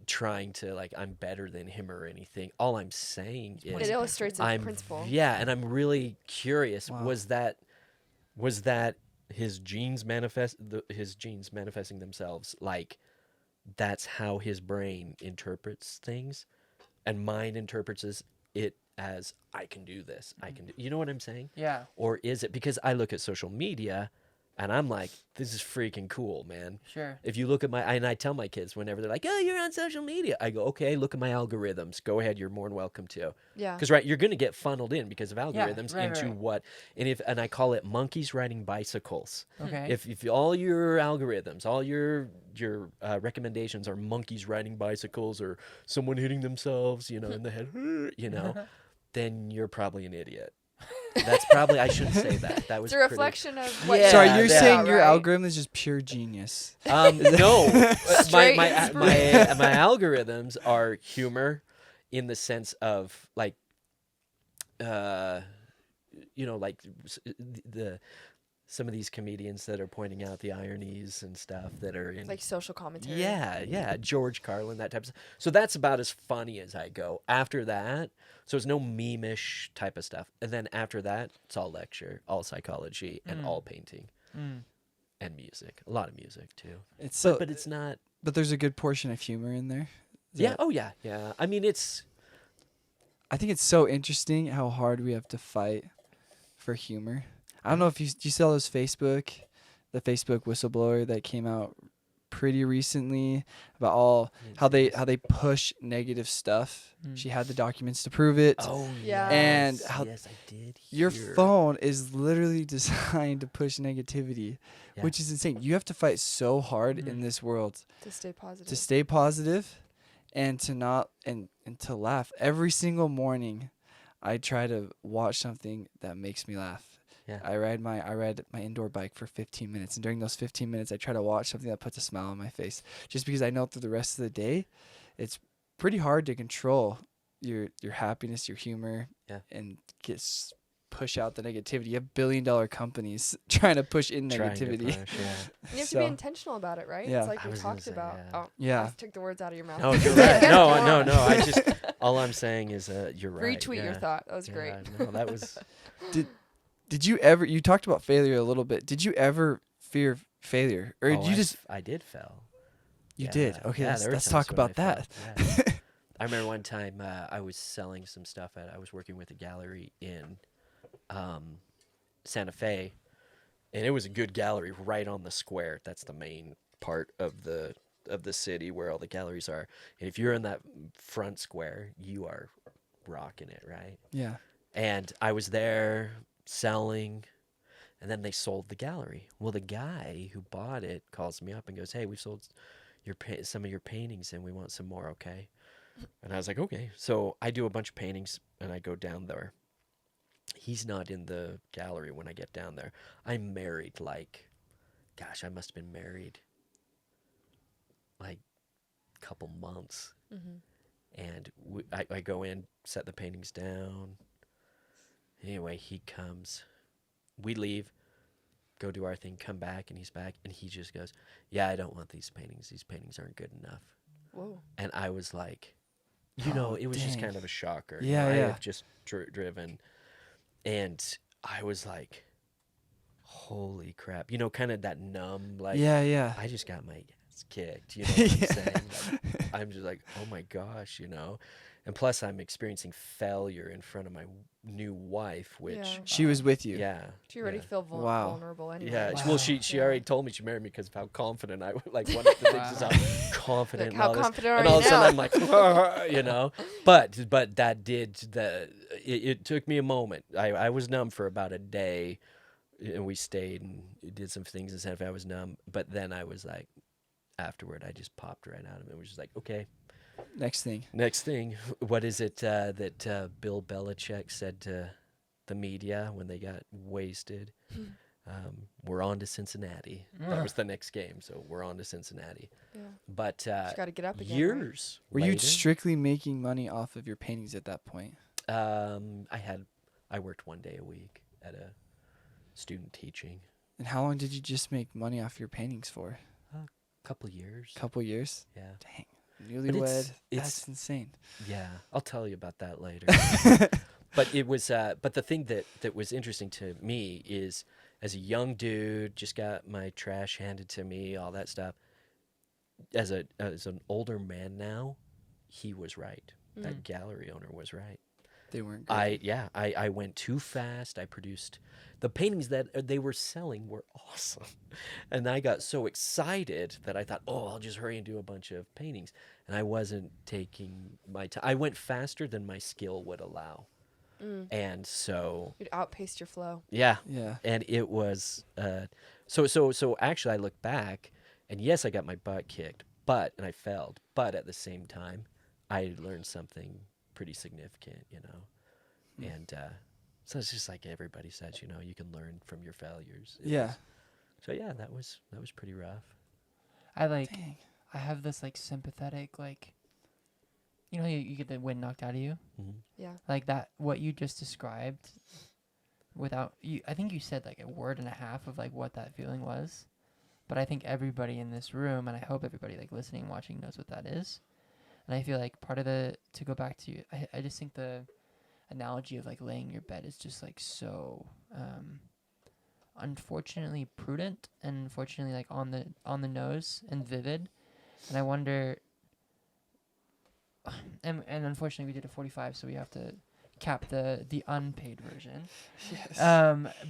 trying to like I'm better than him or anything. All I'm saying It is illustrates a I'm principle. yeah, and I'm really curious. Wow. Was that his genes manifesting themselves? Like that's how his brain interprets things, and mine interprets it as I can do this. I can do. You know what I'm saying? Yeah. Or is it because I look at social media and I'm like, this is freaking cool, man. Sure. If you look at and I tell my kids whenever they're like, oh, you're on social media, I go, okay, look at my algorithms. Go ahead, you're more than welcome to. Yeah. Because you're going to get funned in because of algorithms right, into right. what, and I call it monkeys riding bicycles. Okay. If all your algorithms, all your recommendations are monkeys riding bicycles or someone hitting themselves, in the head, then you're probably an idiot. That's probably I shouldn't say that. That was It's a reflection of what Yeah, Sorry, you you're yeah. saying your right? algorithm is just pure genius. No, Straight my inspiration. algorithms are humor, in the sense of like uh, like the some of these comedians that are pointing out the ironies and stuff that are in. Like social commentary. Yeah, George Carlin, that type of stuff. So that's about as funny as I go. After that, so it's no meme-ish type of stuff. And then after that, it's all lecture, all psychology, and all painting and music. A lot of music too. It's so, But it's not. but there's a good portion of humor in there. Is Yeah. that- Oh yeah. Yeah. I mean, it's. I think it's so interesting how hard we have to fight for humor. I don't know if you saw the Facebook whistleblower that came out pretty recently about all how they push negative stuff. She had the documents to prove it. Oh Yeah. And yes, how yes, I did. Your hear. phone is literally designed to push negativity, Yeah. which is insane. You have to fight so hard in this world To stay positive. to stay positive and to not and to laugh. Every single morning I try to watch something that makes me laugh. Yeah. I ride my indoor bike for 15 minutes, and during those 15 minutes I try to watch something that puts a smile on my face, just because I know through the rest of the day it's pretty hard to control your happiness, your humor, and push out the negativity. You have billion-dollar companies trying to push in Trying to negativity. push, yeah. You have to So- be intentional about it, right? Yeah. It's like I we was gonna talked say, about. yeah. Oh, Yeah. I took the words out of your mouth. No, you're right. Go No, on. no. I just all I'm saying is you're right. Retweet your yeah. thought. That was great. Yeah, no, that was. Did you ever? You talked about failure a little bit. Did you ever fear failure, or Oh, did you just? I did fail. You Yeah, did. Okay, yeah, let's, there were let's times talk when I about that. failed, yeah. I remember one time I was selling some stuff I was working with a gallery in Santa Fe, and it was a good gallery right on the square. That's the main part of the city where all the galleries are. And if you're in that front square, you are rocking it, right? Yeah. And I was there selling, and then they sold the gallery. Well, the guy who bought it calls me up and goes, "Hey, we've sold some of your paintings, and we want some more, okay?" And I was like, "Okay." So I do a bunch of paintings, and I go down there. He's not in the gallery when I get down there. I'm married, gosh, I must have been married like a couple months. And I go in, set the paintings down. Anyway, he comes. We leave, go do our thing, come back, and he's back, and he just goes, "Yeah, I don't want these paintings. These paintings aren't good enough." Whoa. And I was like, Oh, it was just dang. kind of a shocker. Yeah, I yeah. have just driven, and I was like, holy crap. Kind of that numb, yeah. I just got my ass kicked. You know what Yeah. I'm saying? I'm just like, oh my gosh, And plus, I'm experiencing failure in front of my new wife, which. Yeah. She was with you. Yeah. Do you already yeah. feel Wow. vulnerable anyway? Yeah, Wow. well, she Yeah. already told me she married me because of how confident I was. Like, one of the things is Wow. how confident Like, and how all this. confident are And you all of a sudden, now? I'm like, But that did it took me a moment. I was numb for about a day, and we stayed and did some things in Santa Fe. I was numb, but then I was like, afterward, I just popped right out of it. It was just like, okay, Next thing. next thing. What is it that Bill Belichick said to the media when they got wasted? We're on to Cincinnati. That was the next game, so we're on to Cincinnati. Yeah. But Just got to get up again. right? years Were you later, strictly making money off of your paintings at that point? I worked 1 day a week at a student teaching. And how long did you just make money off your paintings for? Couple years. Couple years? Yeah. Dang. Newlywed. it's- That's insane. Yeah, I'll tell you about that later. But it was but the thing that was interesting to me is, as a young dude, just got my trash handed to me, all that stuff. As an older man now, he was right. That gallery owner was right. They weren't good. I went too fast. I produced the paintings that they were selling were awesome. And I got so excited that I thought, "Oh, I'll just hurry and do a bunch of paintings." And I wasn't taking my time. I went faster than my skill would allow. And so, You'd outpaced your flow. yeah. Yeah. And it was so actually I look back, and yes, I got my butt kicked, and I failed, but at the same time I learned something pretty significant, and so it's just like everybody says, you can learn from your failures. Yeah. So yeah, that was pretty rough. I Dang. I have this sympathetic you know, you get the wind knocked out of you. Mhm. Yeah. Like that, what you just described, without you, I think you said like a word and a half of like what that feeling was. But I think everybody in this room, and I hope everybody like listening and watching knows what that is. And I feel like part of to go back to, I just think the analogy of like laying in your bed is just like so, unfortunately prudent and unfortunately like on the nose and vivid. And I wonder, and unfortunately we did a 45, so we have to cap the unpaid version. Yes.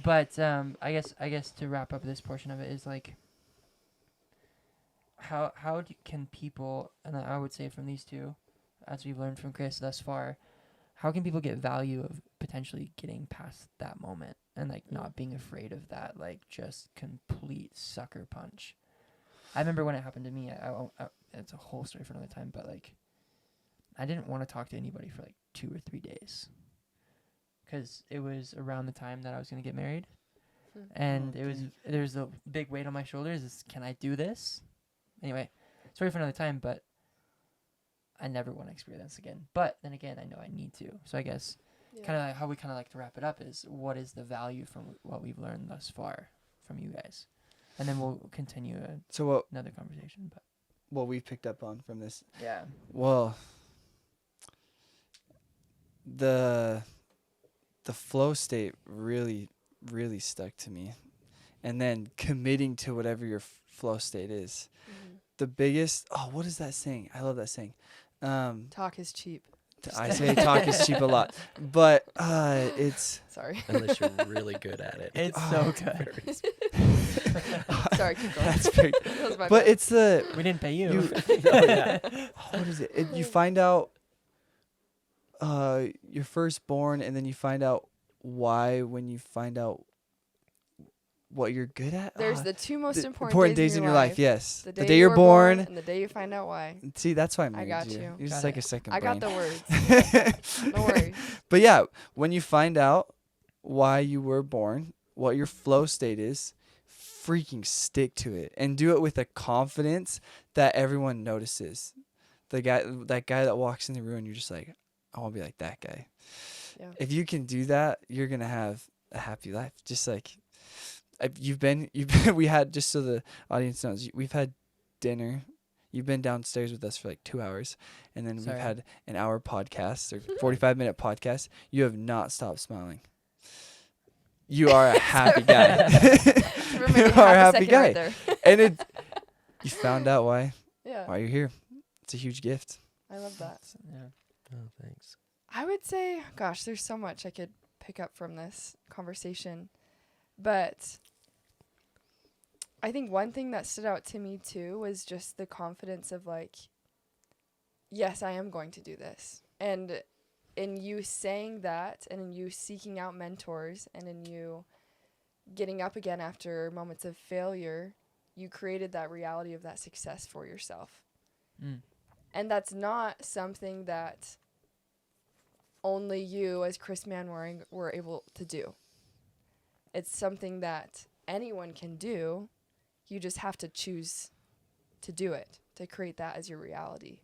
But I guess to wrap up this portion of it is like, can people, and I would say from these two, as we've learned from Chris thus far, how can people get value of potentially getting past that moment and like not being afraid of that like just complete sucker punch? I remember when it happened to me. It's a whole story for another time, but like I didn't want to talk to anybody for like 2 or 3 days because it was around the time that I was gonna get married, and there's a big weight on my shoulders. Can I do this? Anyway, sorry for another time, but I never want to experience again. But then again, I know I need to. So I guess kind of like how we kind of like to wrap it up is, what is the value from what we've learned thus far from you guys? And then we'll continue So another conversation. But what we picked up on from this, yeah, well, the flow state really stuck to me, and then committing to whatever your flow state is. The biggest, what is that saying? I love that saying. Talk is cheap. I say talk is cheap a lot, but it's Sorry. Unless you're really good at it. it's so good. Sorry, keep going. that's very, That was my but bad. it's the We didn't pay you. what is it? You find out you're first born, and then you find out why when you find out what you're good at. There's the two most the important days in your life. life. Yes, The the day day you you're were born. and the day you find out why. See, that's why I married got you. you. You're just Got like it. a second I brain. got the words. No worries. But yeah, when you find out why you were born, what your flow state is, freaking stick to it and do it with a confidence that everyone notices. That guy that walks in the room, you're just like, I want to be like that guy. Yeah. If you can do that, you're gonna have a happy life. Just like we had, just so the audience knows, we've had dinner. You've been downstairs with us for like 2 hours, and then Sorry. we've had an hour podcast or 45-minute podcast. You have not stopped smiling. You are a happy guy. Remember, You half are a a happy second guy, right there. and you found out why Yeah, you're here. It's a huge gift. I love that. Yeah. Oh, thanks. I would say, gosh, there's so much I could pick up from this conversation. But I think one thing that stood out to me too was just the confidence of like, yes, I am going to do this. And in you saying that, and in you seeking out mentors, and in you getting up again after moments of failure, you created that reality of that success for yourself. Mm. And that's not something that only you as Chris Manwaring were able to do. It's something that anyone can do. You just have to choose to do it, to create that as your reality.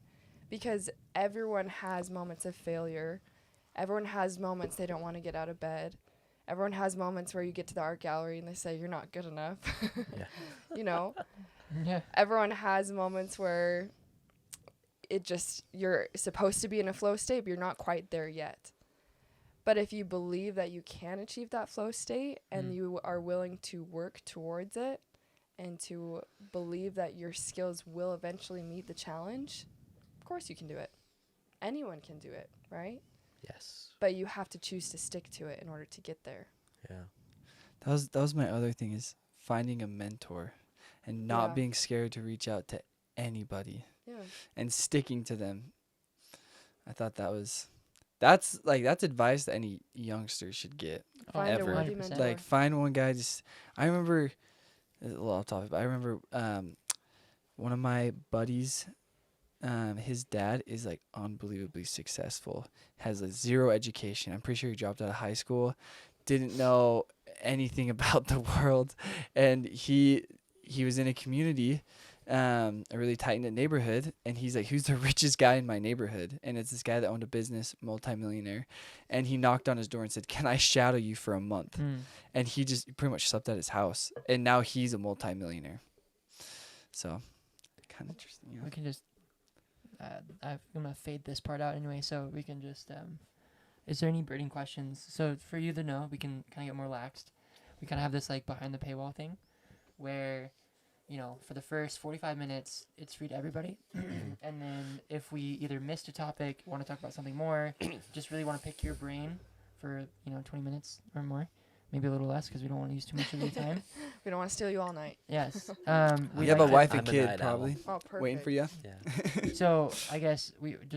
Because everyone has moments of failure. Everyone has moments they don't want to get out of bed. Everyone has moments where you get to the art gallery and they say, you're not good enough. Yeah. You know? Yeah. Everyone has moments where you're supposed to be in a flow state, but you're not quite there yet. But if you believe that you can achieve that flow state and you are willing to work towards it and to believe that your skills will eventually meet the challenge, of course you can do it. Anyone can do it, right? Yes. But you have to choose to stick to it in order to get there. Yeah. That was my other thing, is finding a mentor and not Yeah. being scared to reach out to anybody Yeah. and sticking to them. I thought that's advice that any youngster should get. Find Ever. a worthy 100%. mentor. Like, find one guy. I remember, a little off topic, but I remember one of my buddies, his dad is like unbelievably successful, has like zero education. I'm pretty sure he dropped out of high school, didn't know anything about the world, and he was in a community, a really tight knit neighborhood, and he's like, who's the richest guy in my neighborhood? And it's this guy that owned a business, multimillionaire, and he knocked on his door and said, can I shadow you for a month? And he just pretty much slept at his house, and now he's a multimillionaire. So kind of interesting. We can just. I'm gonna fade this part out anyway, so we can just. Is there any birding questions? So for you to know, we can kind of get more laxed. We kind of have this like behind the paywall thing, where, for the first 45 minutes, it's free to everybody, and then if we either missed a topic, want to talk about something more, just really want to pick your brain for 20 minutes or more, maybe a little less because we don't want to use too much of your time. We don't want to steal you all night. Yes. We have a wife and I'm a kid night owl. probably Oh, perfect. waiting for you. Yeah. So I guess we can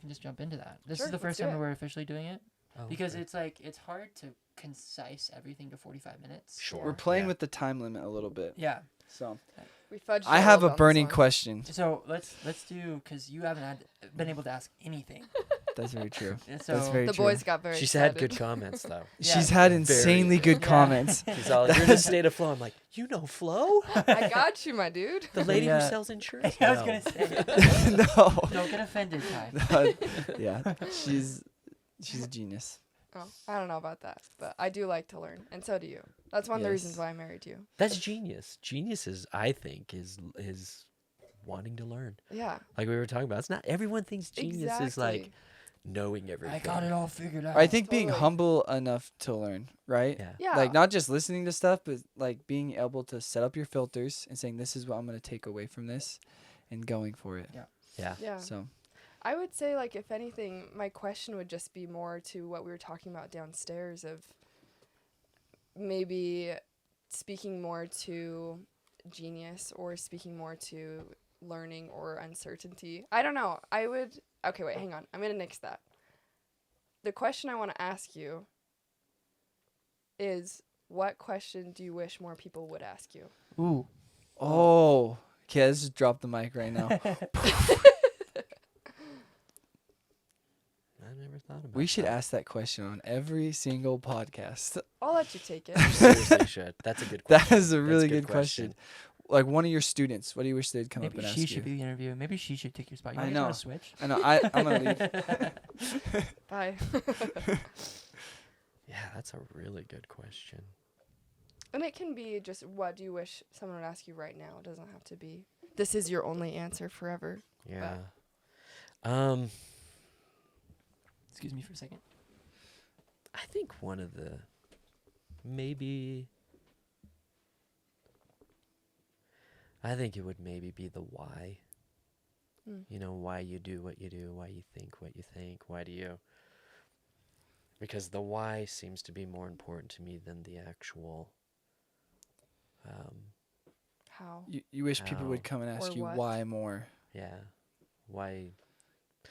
just jump into that. This Sure, is the let's first do time it. that we're officially doing it Oh, because okay. it's hard to concise everything to 45 minutes. Sure. We're playing Yeah. with the time limit a little bit. Yeah. So We fudged I it have a little bit on this burning one. question. So let's do because you haven't been able to ask anything. That's very true. And so That's very The true. boys got very She's excited. had good comments though. Yeah. She's had Very insanely good. good Yeah. comments. She's all, you're in a state of flow. I'm like, Flo? I got you, my dude. The lady Yeah. who sells insurance? I was No. gonna say No. don't get offended, Ty. No, yeah, she's a genius. Oh, I don't know about that, but I do like to learn, and so do you. That's one of the reasons Yes. why I married you. That's genius. Genius is, I think, is wanting to learn. Yeah. Like we were talking about. It's not everyone thinks genius is like Exactly. knowing everything. I got it all figured out. I think being Totally. humble enough to learn, right? Yeah. Yeah. Like not just listening to stuff, but like being able to set up your filters and saying this is what I'm going to take away from this, and going for it. Yeah. Yeah. Yeah. So I would say, like, if anything, my question would just be more to what we were talking about downstairs of maybe speaking more to genius or speaking more to learning or uncertainty. I don't know. Okay, wait, hang on. I'm going to nix that. The question I want to ask you is, what question do you wish more people would ask you? Ooh. oh, okay, let's just drop the mic right now. I never thought about We should that. ask that question on every single podcast. I'll let you take it. You seriously should. That's a good question. That is a That's really good question. Like one of your students, what do you wish they'd come Maybe up and she ask should you? be the interviewer. Maybe she should take your spot. You I want know. to switch? I know. I'm gonna leave. Bye. Yeah, that's a really good question. And it can be just, what do you wish someone would ask you right now? It doesn't have to be, this is your only answer forever. Yeah. Excuse me for a second. I think one of the maybe I think it would maybe be the why. Mm. You know, why you do what you do, why you think what you think, why do you? Because the why seems to be more important to me than the actual How? You wish people would How? come and ask Or you what? why more. yeah. Why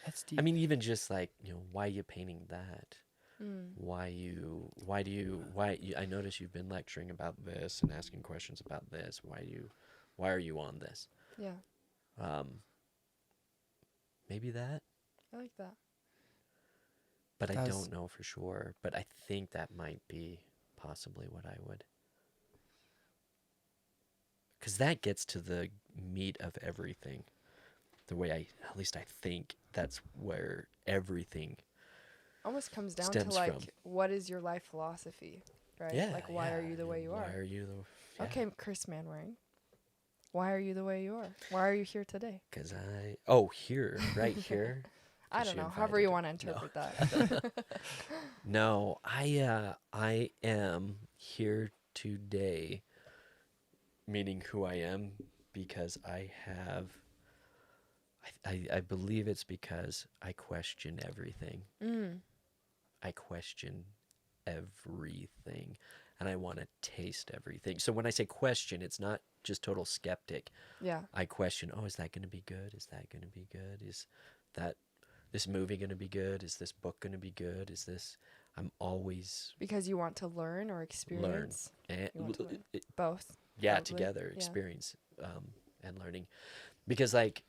That's deep. I mean even just like, why you painting that? Mm. I notice you've been lecturing about this and asking questions about this. Why are you on this? Yeah, Maybe that, I like that. but I That's- don't know for sure. But I think that might be possibly what I would. Because that gets to the meat of everything. The way at least I think that's where everything. Almost comes down Stems to, like, from. what is your life philosophy, right? Yeah. Like, why are you the way you Why are? are you the? Yeah. Okay, Chris Manwaring. Why are you the way you are? Why are you here today? Because here, right here. I 'Cause don't you know. However you want invited to it. interpret that. No, I am here today, meaning who I am, because I have. I believe it's because I question everything. Mm. I question everything, and I want to taste everything. So when I say question, it's not just total skeptic. Yeah. I question, is that going to be good? Is that going to be good? Is that this movie going to be good? Is this book going to be good? I'm always Because you want to learn or experience. and You want to learn. it- Both. yeah, Probably, together, yeah. experience and learning. Because like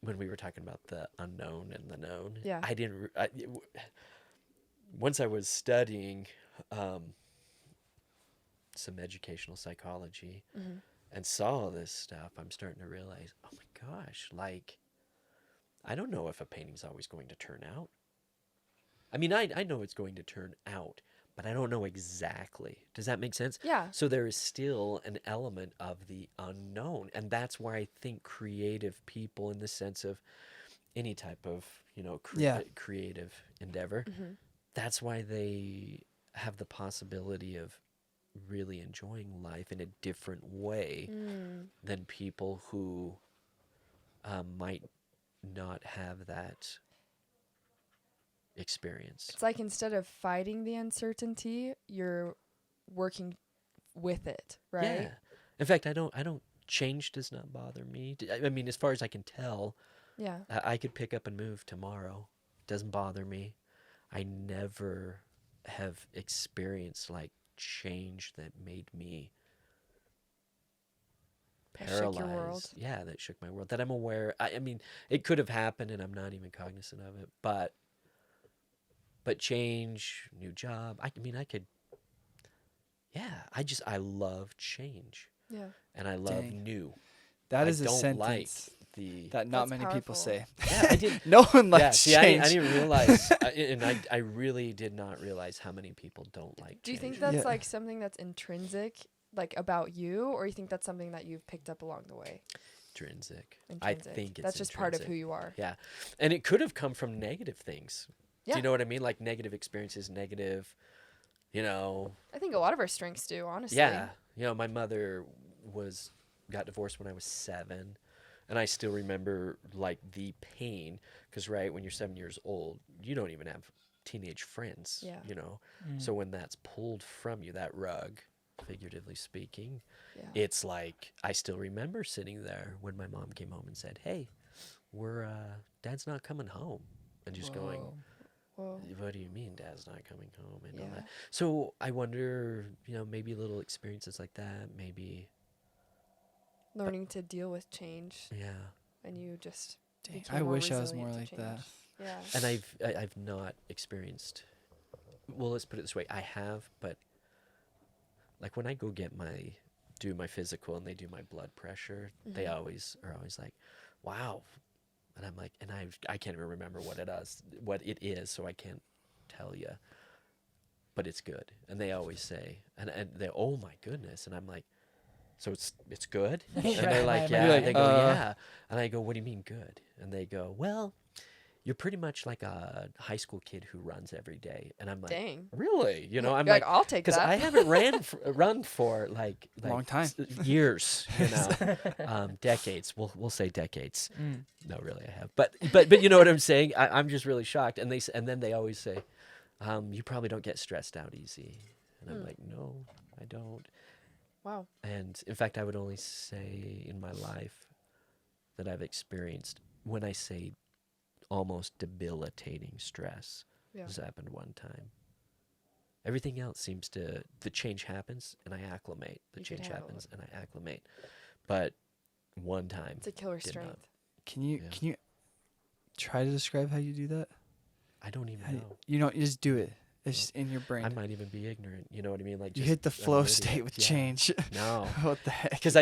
when we were talking about the unknown and the known, Yeah. I didn't once I was studying some educational psychology, Mhm. and saw all this stuff, I'm starting to realize, oh my gosh, like, I don't know if a painting's always going to turn out. I mean, I know it's going to turn out, but I don't know exactly. Does that make sense? Yeah. So there is still an element of the unknown. And that's why I think creative people, in the sense of any type of, Yeah. creative endeavor, that's why they have the possibility of really enjoying life in a different way than people who might not have that experience. It's like instead of fighting the uncertainty, you're working with it, right? Yeah. In fact, I don't change does not bother me. I mean, as far as I can tell, Yeah. I could pick up and move tomorrow. Doesn't bother me. I never have experienced like change that made me That shook your world. paralyzed. Yeah, that shook my world. That I'm aware. I mean, it could have happened, and I'm not even cognizant of it. But change, new job. I mean, I could. Yeah, I love change, Yeah. and I love Dang. new. That I is a don't like sentence the. that not That's many people powerful. say. Yeah, I did. No one Yeah, likes see, change. I didn't realize, and I really did not realize how many people don't like. Do you think change. that's Yeah. like something that's intrinsic, like about you, or you think that's something that you've picked up along the way? Intrinsic? Intrinsic. I think it's that's just part of who intrinsic. you are. Yeah, and it could have come from negative things. Yeah. Do you know what I mean? Like negative experiences, negative. I think a lot of our strengths do, honestly. Yeah. My mother got divorced when I was 7, and I still remember like the pain, because right when you're 7 years old, you don't even have teenage friends. Yeah. So when that's pulled from you, that rug, figuratively speaking, Yeah. it's like I still remember sitting there when my mom came home and said, "Hey, Dad's not coming home," and just going, Whoa. Whoa. "What do you mean Dad's not coming home?" And all Yeah. that. So I wonder, maybe little experiences like that, maybe, Learning to deal with change, yeah. and you just. Dang, became I more wish I was more resilient like to that. change. Yeah. And I've not experienced. Well, let's put it this way: I have, but like when I go do my physical and they do my blood pressure, they Mhm. always are like, "Wow," and I'm like, and I can't even remember what it is, so I can't tell you. But it's good, and they always say, and they, "Oh my goodness," and I'm like, "So it's good?" And they're Right, like, right, "Yeah." right. They go, Uh. "Yeah," and I go, "What do you mean good?" And they go, "Well, you're pretty much like a high school kid who runs every day." And I'm like, Dang. "Really?" I'm You're like, I'll take because that. I haven't run for like Long time. years, decades. We'll say decades. Mm. No, really, I have. But you know what I'm saying? I'm just really shocked. And then they always say, "You probably don't get stressed out easy." And I'm like, "No, I don't." Wow. And in fact, I would only say in my life that I've experienced, when I say almost debilitating stress, Yeah. has happened one time. Everything else seems the change happens and I acclimate. The You can change handle happens and I acclimate. But one time, It's a killer did not. strength. Can you Yeah. can you try to describe how you do that? I don't even How do know. you don't, you just do it. It's No. just in your brain. I might even be ignorant. You know what I mean? Like You just hit the I'm an flow idiot. state with Yeah. change. No, What the heck? because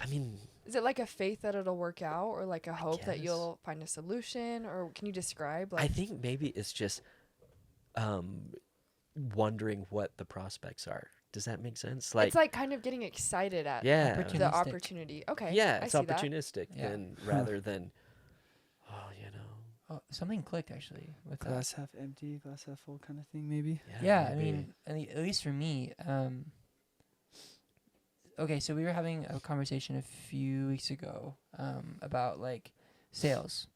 I mean, Is it like a faith that it'll work out, or like a hope that guess. you'll find a solution, or can you describe I like? think maybe it's just wondering what the prospects are. Does that make sense? It's like kind of getting excited at yeah, Opportunity. the Opportunistic. opportunity. Okay. yeah, I it's see that. opportunistic, Yeah. and rather than, oh, Oh, something clicked actually with that. Glass half empty, glass half full kind of thing, maybe. Yeah, I maybe. mean, at least for me. Okay, so we were having a conversation a few weeks ago about like sales,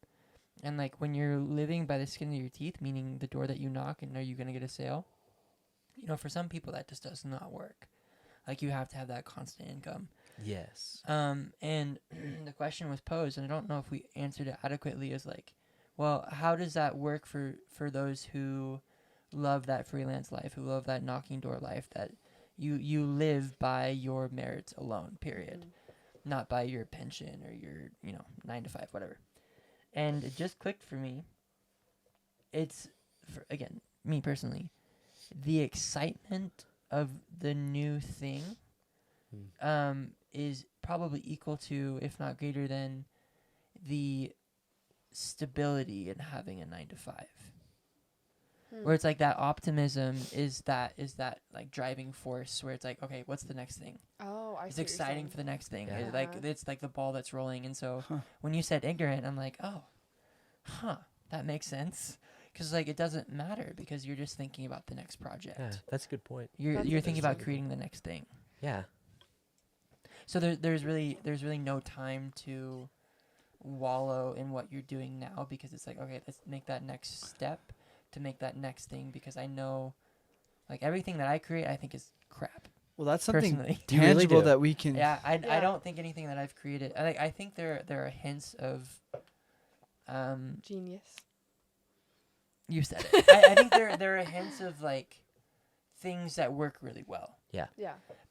and like when you're living by the skin of your teeth, meaning the door that you knock and are you gonna get a sale? For some people that just does not work. Like you have to have that constant income. Yes. And the question was posed, and I don't know if we answered it adequately. Is like, well, how does that work for those who love that freelance life, who love that knocking door life, that you live by your merits alone, period, not by your pension or your 9 to 5, whatever. And it just clicked for me. It's again, me personally, the excitement of the new thing is probably equal to, if not greater than, the stability in having a 9 to 5. Where it's like that optimism is that like driving force where it's like, okay, what's the next thing? Oh, I It's see what you're exciting saying. for the next thing. Yeah. It's like the ball that's rolling. And so Huh. when you said ignorant, I'm like, oh, that makes sense. Because like it doesn't matter because you're just thinking about the next project. Yeah, that's a good point. You're That's thinking about interesting. creating the next thing. Yeah. So there's really no time to wallow in what you're doing now because it's like, okay, let's make that next step to make that next thing because I know like everything that I create I think is crap. Well, that's something Personally. You really tangible do. that we can. Yeah, I Yeah. don't think anything that I've created I think there are hints of Genius. you said it. I think there are hints of like things that work really well. Yeah.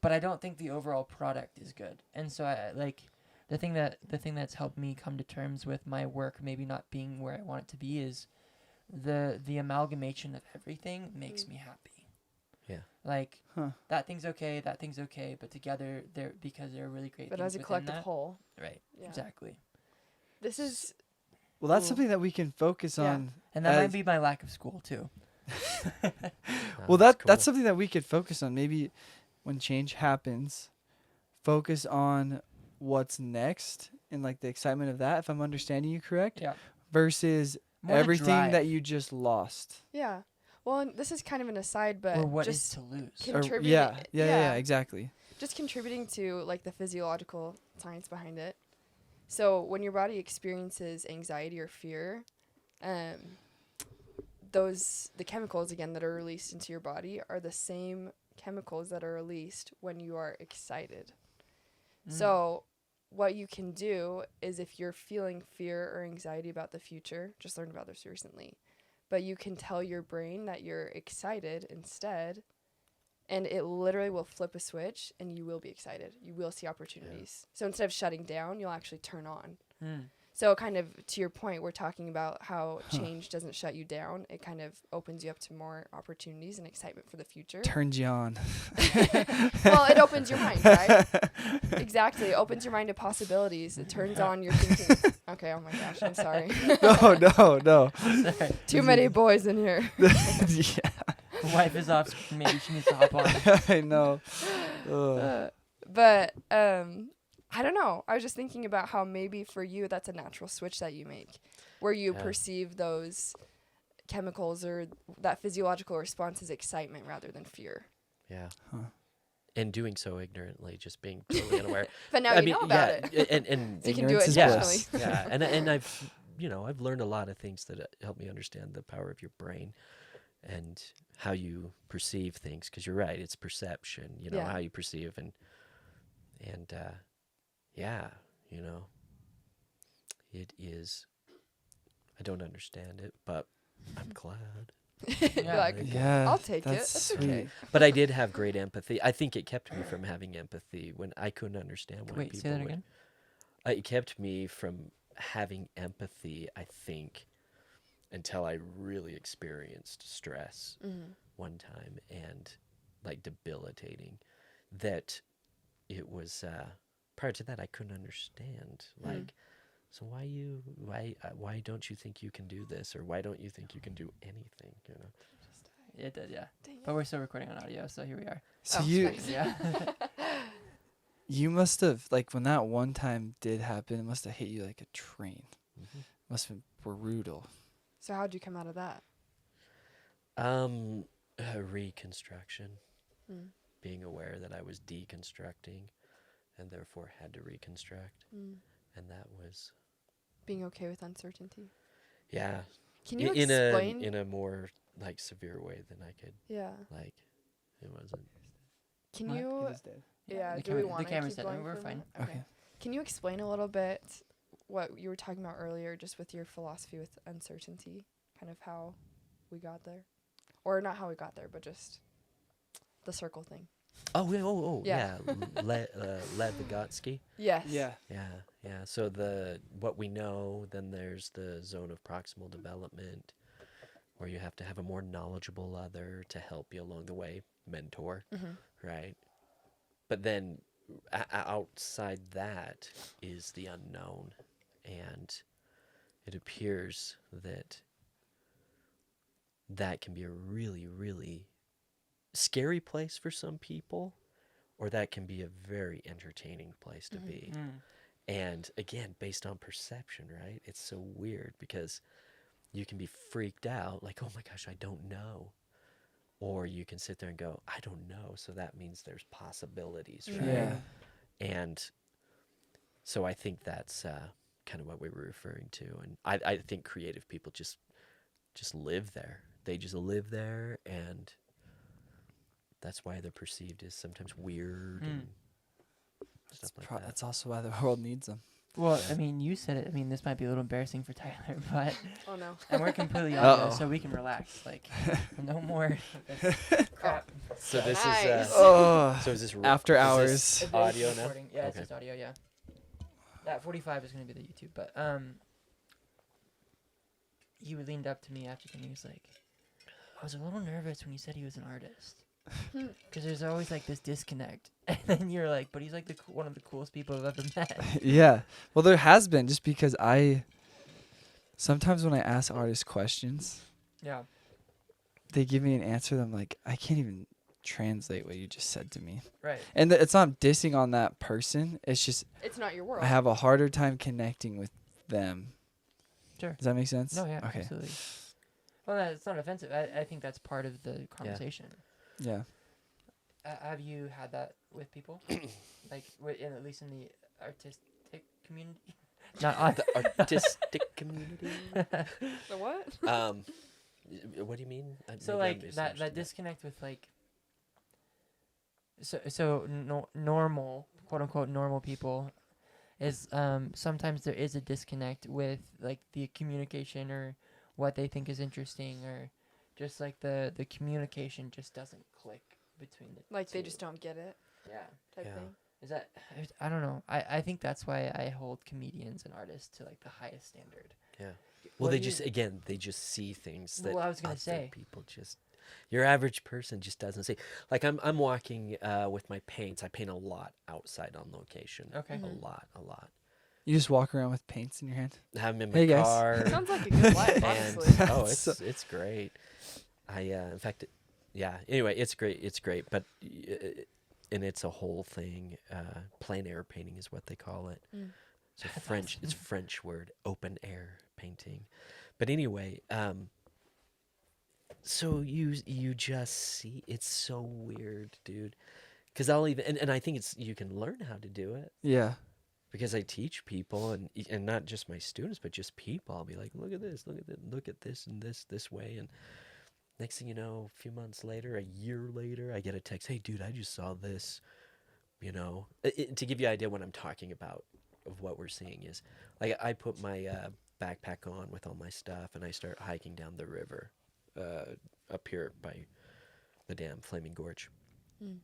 But I don't think the overall product is good. And so I like the thing that's helped me come to terms with my work maybe not being where I want it to be is the amalgamation of everything makes me happy. Yeah. Like Huh. that thing's okay, but together they're because they're really great But things as a within collective that. whole. Right. Yeah. Exactly. This is Well, that's Ooh. something that we can focus Yeah. on. And that might As- be my lack of school too. Well, that's that's cool. something that we could focus on. Maybe when change happens, focus on what's next and like the excitement of that. If I'm understanding you correct, Yeah. versus More the everything drive. that you just lost. yeah. Well, and this is kind of an aside, but Or what is just to lose. Or- contributing. yeah, exactly. Just contributing to like the physiological science behind it. So when your body experiences anxiety or fear, the chemicals again that are released into your body are the same chemicals that are released when you are excited. So what you can do is if you're feeling fear or anxiety about the future, just learned about this recently, but you can tell your brain that you're excited instead, and it literally will flip a switch and you will be excited. You will see opportunities. So instead of shutting down, you'll actually turn on. So kind of to your point, we're talking about how change doesn't shut you down. It kind of opens you up to more opportunities and excitement for the future. Turns you on. Well, it opens your mind, right? Exactly. It opens your mind to possibilities. It turns on your thinking. Okay, oh my gosh, I'm sorry. No. Too many boys in here. Yeah, Wife is off. Maybe she needs to hop on. I know. But I don't know. I was just thinking about how maybe for you that's a natural switch that you make, where you Yeah. perceive those chemicals or that physiological response as excitement rather than fear. Yeah. Huh. And doing so ignorantly, just being totally unaware. But now I you mean, know about yeah, it. and So you can do Ignorance it is yeah, bliss. intentionally. yeah, and I've learned a lot of things that help me understand the power of your brain and how you perceive things. Because you're right, it's perception. Yeah. How you perceive and yeah, it is. I don't understand it, but I'm glad. You're like, Yeah, I'll take it. that's That's sweet. okay. But I did have great empathy. I think it kept me from having empathy when I couldn't understand why Wait, people say that would. again. It kept me from having empathy, I think, until I really experienced stress one time and like debilitating. That it was prior to that I couldn't understand. Like, so why don't you think you can do this, or why don't you think you can do anything? It did, yeah. Dang But it. we're still recording on audio, so here we are. So Oh, you nice. Yeah. you must have like when that one time did happen, it must have hit you like a train. Mhm. Must have been brutal. So how'd you come out of that? Reconstruction. Mm. Being aware that I was deconstructing and therefore had to reconstruct. Mm. And that was, Being okay with uncertainty. yeah, Can you in explain? a more like severe way than I could, Yeah. like, it wasn't. Can What? you? Yeah. The Do we camera- want the to camera's keep dead. going We're for a fine. minute? Okay. Can you explain a little bit what you were talking about earlier, just with your philosophy with uncertainty, kind of how we got there, or not how we got there, but just the circle thing. Yeah. Yeah. Lev Vygotsky. Yes. Yeah. Yeah. So what we know, then there's the zone of proximal development, where you have to have a more knowledgeable other to help you along the way, mentor, Mhm. right? But then outside that is the unknown, and it appears that that can be a really, really scary place for some people, or that can be a very entertaining place to be. Mm. And again, based on perception, right? It's so weird because you can be freaked out, like, oh my gosh, I don't know. Or you can sit there and go, I don't know. So that means there's possibilities, right? Yeah. And so I think that's kind of what we were referring to. And I think creative people just live there. They just live there, and that's why they're perceived as sometimes weird and stuff like that. That's also why the world needs them. Well, Yeah. I mean, you said it. I mean, this might be a little embarrassing for Tyler, but Oh no. and we're completely audio, Uh-oh. so we can relax. Like, no more crap. So this Nice. is Oh, so is this after is hours. this It's audio now? recording. Yeah, it's Okay. just audio. Yeah. That 45 is gonna be the YouTube, but he leaned up to me after, and he was like, "I was a little nervous when you said he was an artist." Because there's always like this disconnect, and then you're like, "But he's like one of the coolest people I've ever met." Yeah. Well, there has been, just because sometimes when I ask artists questions, Yeah. they give me an answer that I'm like, I can't even translate what you just said to me. Right. And it's not dissing on that person. It's just It's not your world. I have a harder time connecting with them. Sure. Does that make sense? No. Yeah. Okay. Absolutely. Well, it's not offensive. I think that's part of the conversation. Yeah. Have you had that with people, like at least in the artistic community? Not The artistic community. The what? What do you mean? so Maybe I like that misunderstood disconnect with like. So normal, quote unquote normal people, is sometimes there is a disconnect with like the communication or what they think is interesting, or just like the communication just doesn't click between the Like they two. just don't get it Yeah. type Yeah. thing. Is that I don't know. I think that's why I hold comedians and artists to like the highest standard. Yeah. What Well, they do you- just they just see things that Well, I was gonna other say. people just. Your average person just doesn't see. Like I'm walking with my paints. I paint a lot outside on location. Okay. Mhm. A lot. You just walk around with paints in your hand. I have them in my Hey, guys. car. Sounds like a good life, and honestly. oh, So- it's great. I in fact, yeah. Anyway, it's great. It's great, but and it's a whole thing. Plein air painting is what they call it. Mm. So That's French. It's French word, open air painting. But anyway, so you just see, it's so weird, dude. Because I'll even and I think you can learn how to do it. Yeah. Because I teach people, and not just my students, but just people. I'll be like, look at this, look at this, and this way. And next thing you know, a few months later, a year later, I get a text, hey, dude, I just saw this. You know, to give you an idea what I'm talking about of what we're seeing is, like, I put my backpack on with all my stuff, and I start hiking down the river up here by the dam, Flaming Gorge. Mm.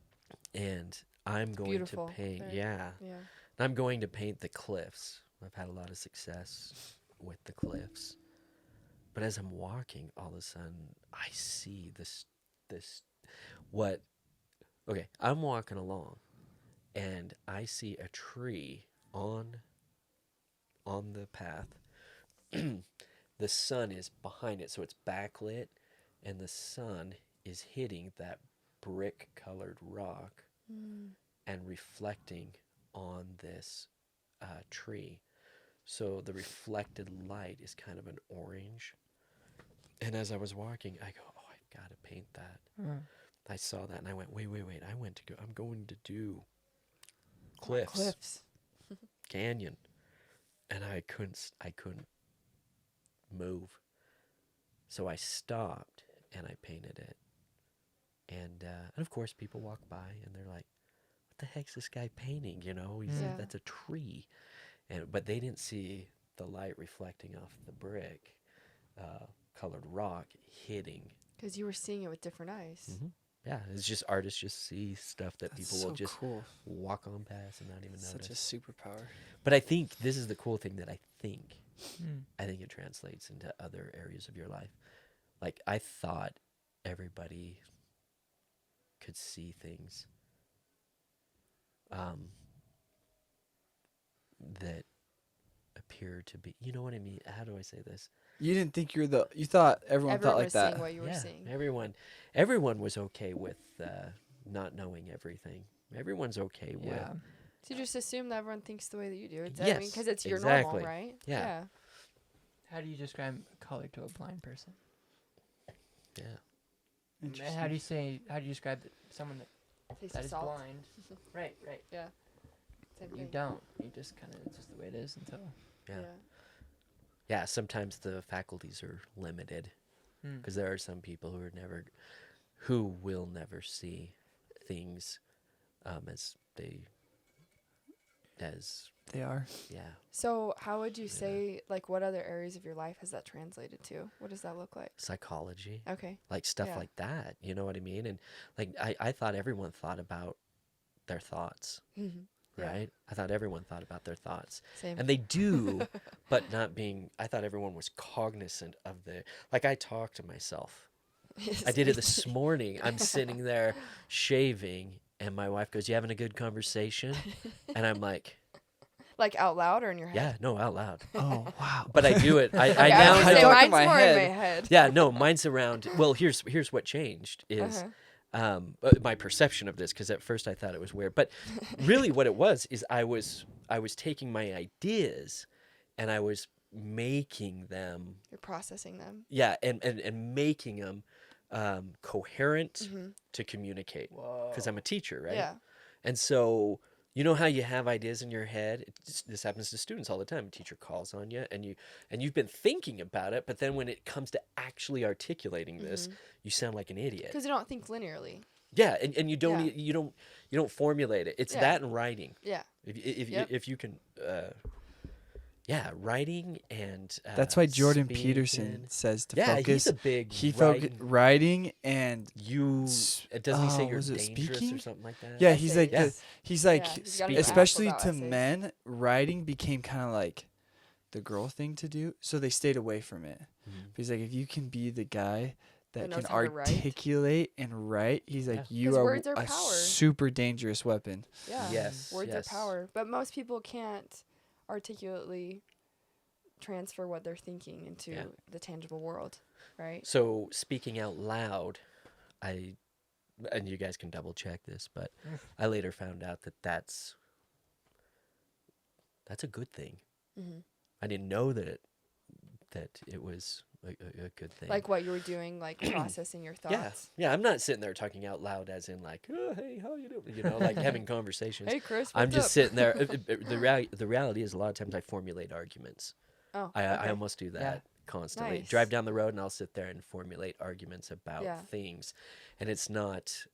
And I'm going beautiful to paint, there. yeah. Yeah. I'm going to paint the cliffs. I've had a lot of success with the cliffs. But as I'm walking, all of a sudden, I see okay, I'm walking along, and I see a tree on the path. The sun is behind it, so it's backlit, and the sun is hitting that brick-colored rock Mm. and reflecting on this tree. So the reflected light is kind of an orange. And as I was walking, I go, oh, I've got to paint that. I saw that and I went, wait. I'm going to do cliffs, canyon. And I couldn't move. So I stopped and I painted it. And of course people walk by and they're like, what the heck's this guy painting? You know, Yeah. that's a tree. But they didn't see the light reflecting off the brick colored rock hitting. Because you were seeing it with different eyes. Mm-hmm. Yeah, it's just artists just see stuff that That's people so will just cool. walk on past and not even Such a notice. superpower. But I think this is the cool thing that I think Mm. it translates into other areas of your life. Like, I thought everybody could see things. um, that appear to be, you know what I mean? How do I say this? You didn't think you thought everyone thought Everyone like was that. seeing what you were Yeah, seeing. everyone was okay with not knowing everything. Everyone's okay with. Yeah. So you just assume that everyone thinks the way that you do. It's, I mean, Yes, because it's your exactly. normal, right? Yeah. How do you describe color to a blind person? Yeah. And how do you describe someone Taste that of is salt. blind? Right. Yeah. Same You thing. don't. You just kind of, it's just the way it is until. Yeah. Yeah, sometimes the faculties are limited Hmm. because there are some people who will never see things as They are. yeah. So how would you Yeah. say, like, what other areas of your life has that translated to? What does that look like? Psychology, Okay. like stuff Yeah. like that. You know what I mean? And like I thought everyone thought about their thoughts, Yeah. right? I thought everyone thought about their thoughts. Same. And they do, but not being, I thought everyone was cognizant of like I talk to myself. I did it this morning. I'm sitting there shaving and my wife goes, "You having a good conversation?" And I'm like, Like out loud or in your "Yeah, head? no, out loud." Oh wow. But I do it. I Okay, now I was I gonna say know. talk in mine's my more head. in my head. Yeah, no, mine's around. Well, here's what changed is Uh-huh. my perception of this, because at first I thought it was weird, but really what it was is I was taking my ideas and I was making them, You're processing them. yeah, and making them coherent Mm-hmm. to communicate, Whoa. because I'm a teacher, right? Yeah. And so you know how you have ideas in your head. This happens to students all the time. A teacher calls on you, and you've been thinking about it, but then when it comes to actually articulating this, you sound like an idiot. Because you don't think linearly. Yeah, and you don't Yeah. you don't formulate it. It's Yeah. that and writing. Yeah. If if you can, yeah, writing and That's why Jordan speaking. Peterson says to Yeah, focus. he's a big He writing. writing and You doesn't he say you're was it dangerous or speaking? something like that? Yeah, he's like Essays. he's like Yeah, he's got an an app especially about to essays. men, writing became kind of like the girl thing to do, so they stayed away from it. Mhm. He's like, if you can be the guy that That knows can how to write. articulate and write, he's like, Yeah. you 'Cause are words are a power. super dangerous weapon. Yeah. Yes. Words yes. are power. But most people can't articulately transfer what they're thinking into Yeah. the tangible world, right? So speaking out loud, and you guys can double check this, but I later found out that that's a good thing. Mm-hmm. I didn't know that it was a good thing. Like what you were doing, like processing your yeah, thoughts. yeah. I'm not sitting there talking out loud, as in like, "Oh, hey, how you doing?" You know, like having conversations. Hey, Chris, I'm what's just up? sitting there. The reality is, a lot of times I formulate arguments. Oh, I okay. almost do that Yeah. constantly. Nice. Drive down the road and I'll sit there and formulate arguments about Yeah. things, and it's not,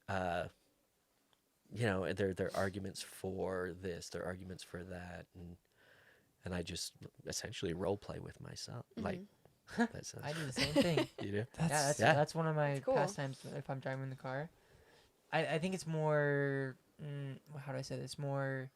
you know, they're arguments for this, they're arguments for that, and I just essentially role play with myself. Like that sounds. I do the same thing. You do? That's one of my That's cool. pastimes if I'm driving the car. I think it's more, how do I say this? More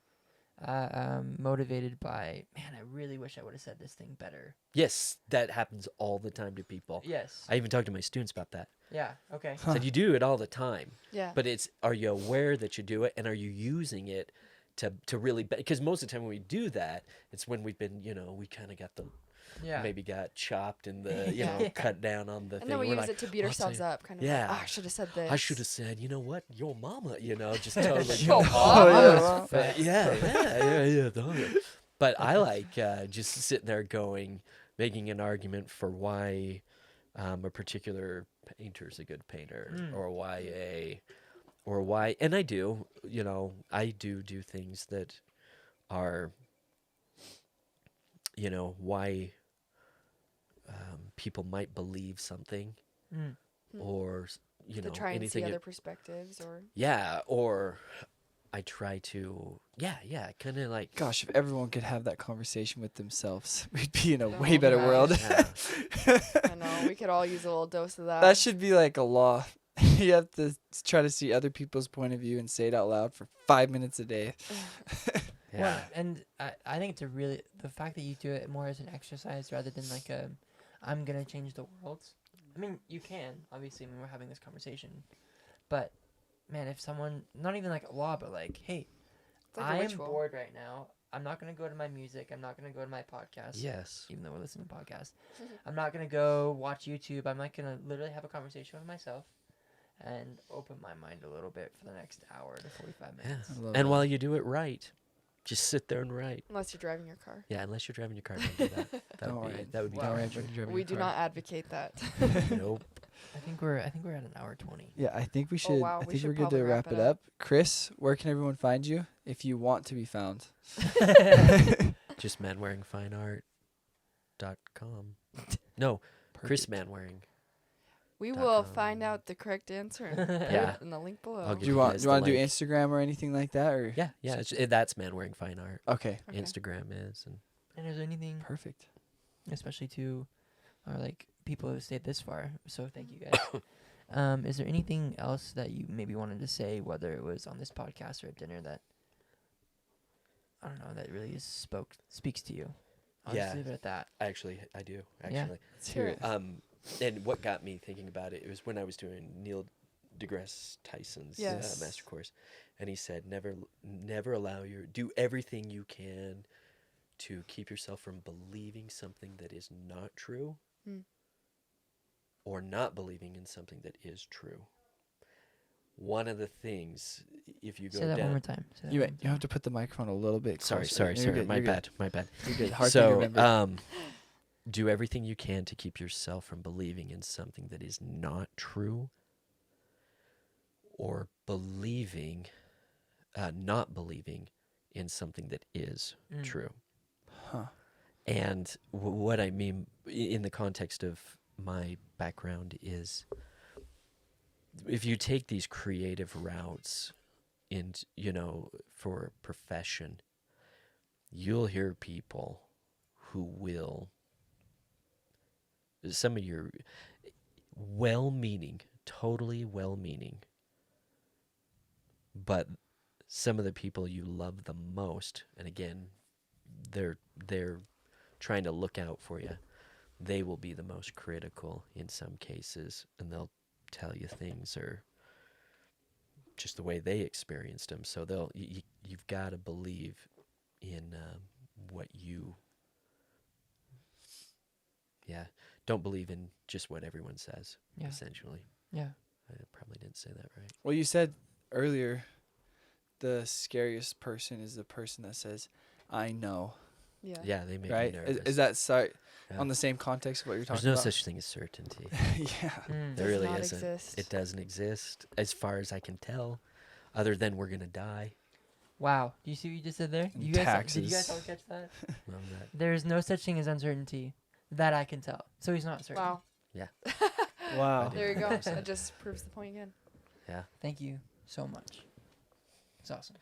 motivated by, man, I really wish I would have said this thing better. Yes, that happens all the time to people. Yes. I even talk to my students about that. Yeah. Okay. Huh. Said you do it all the time, Yeah. but are you aware that you do it, and are you using it to really? Because most of the time when we do that, it's when we've been, you know, we kind of got maybe got chopped in the, you know, Yeah. cut down on the And thing. then we We're use like, it to beat "Oh, ourselves say- up, kind of. Yeah. Like, I should have said this. I should have said, you know what, your mama, you know, just totally. Your go mama. off. But yeah. Totally. But I like just sitting there making an argument for why a particular painter's a good painter, or why, and I do, you know, I do things that are, you know, why people might believe something, or you To know, try and see anything. other perspectives, or Yeah, or I try to, kind of like. Gosh, if everyone could have that conversation with themselves, we'd be in a Oh way better gosh. world. Yeah. I know we could all use a little dose of that. That should be like a law. You have to try to see other people's point of view and say it out loud for 5 minutes a day. Yeah. Well, and I think it's the fact that you do it more as an exercise rather than like I'm going to change the world. I mean, you can, obviously, when we're having this conversation. But, man, if someone, not even like a law, but like, hey, It's like a I am ritual. bored right now. I'm not gonna go to my music. I'm not gonna go to my podcast. Yes. Even though we're listening to podcasts, I'm not gonna go watch YouTube. I'm not gonna literally have a conversation with myself, and open my mind a little bit for the next hour to 45 Yeah. minutes. I love And that. while you do it right, just sit there and write. Unless you're driving your car. Yeah, unless you're driving your car, don't do that. That Don't would be write. that would be Don't Wow. write when you're driving We your do car. not advocate that. Nope. I think we're at an hour 20. Yeah, I think we should. wow, I we think should we're good probably to wrap wrap it it up. Chris, where can everyone find you if you want to be found? Just manwearingfineart.com. No, Chris Manwaring. We Dot will com. find out the correct answer and put Yeah. it in the link below. I'll Do give you you want guys do you want the to do link. Instagram or anything like that, or? Yeah, yeah. That's Manwearing Fine Art. Okay, Okay. Instagram is. And And is there anything, perfect. especially to our like people who stayed this far? So thank you guys. Is there anything else that you maybe wanted to say, whether it was on this podcast or at dinner, that I don't know, that really speaks to you? I'll Yeah. just leave it at that. actually, I do. Yeah. Actually. Let's hear it. And what got me thinking about it was when I was doing Neil deGrasse Tyson's Yes. master course, and he said, never allow do everything you can to keep yourself from believing something that is not true, Hmm. or not believing in something that is true. One of the things, if you go Say that down, one more time. Say that You one more you have to put the microphone a little bit sorry, closer. sorry, You're sorry, good, my you're good. bad, my bad. You're good. Hard thing to So, remember. do everything you can to keep yourself from believing in something that is not true, or not believing in something that is Mm. true. Huh. And what I mean in the context of my background is, if you take these creative routes for profession, you'll hear people who will, some of your well-meaning, totally well-meaning, but some of the people you love the most, and again, they're trying to look out for you, they will be the most critical in some cases, and they'll tell you things are just the way they experienced them. So you've got to believe in what you, don't believe in just what everyone says, Yeah. essentially. Yeah. I probably didn't say that right. Well, you said earlier, the scariest person is the person that says, "I know." Yeah. Yeah, they make Right? me nervous. Is that Yeah. on the same context of what you're There's talking no about? such thing as certainty. Yeah. Mm. There Does really not isn't. exist. It doesn't exist, as far as I can tell, other than we're gonna die. Wow. Do you see what you just said there? And Did you guys taxes. all catch that? Well, that- There is no such thing as uncertainty that I can tell. So he's not certain. Wow. Wow. I There you didn't go. know that. That just proves the point again. yeah. Thank you so much. It's awesome.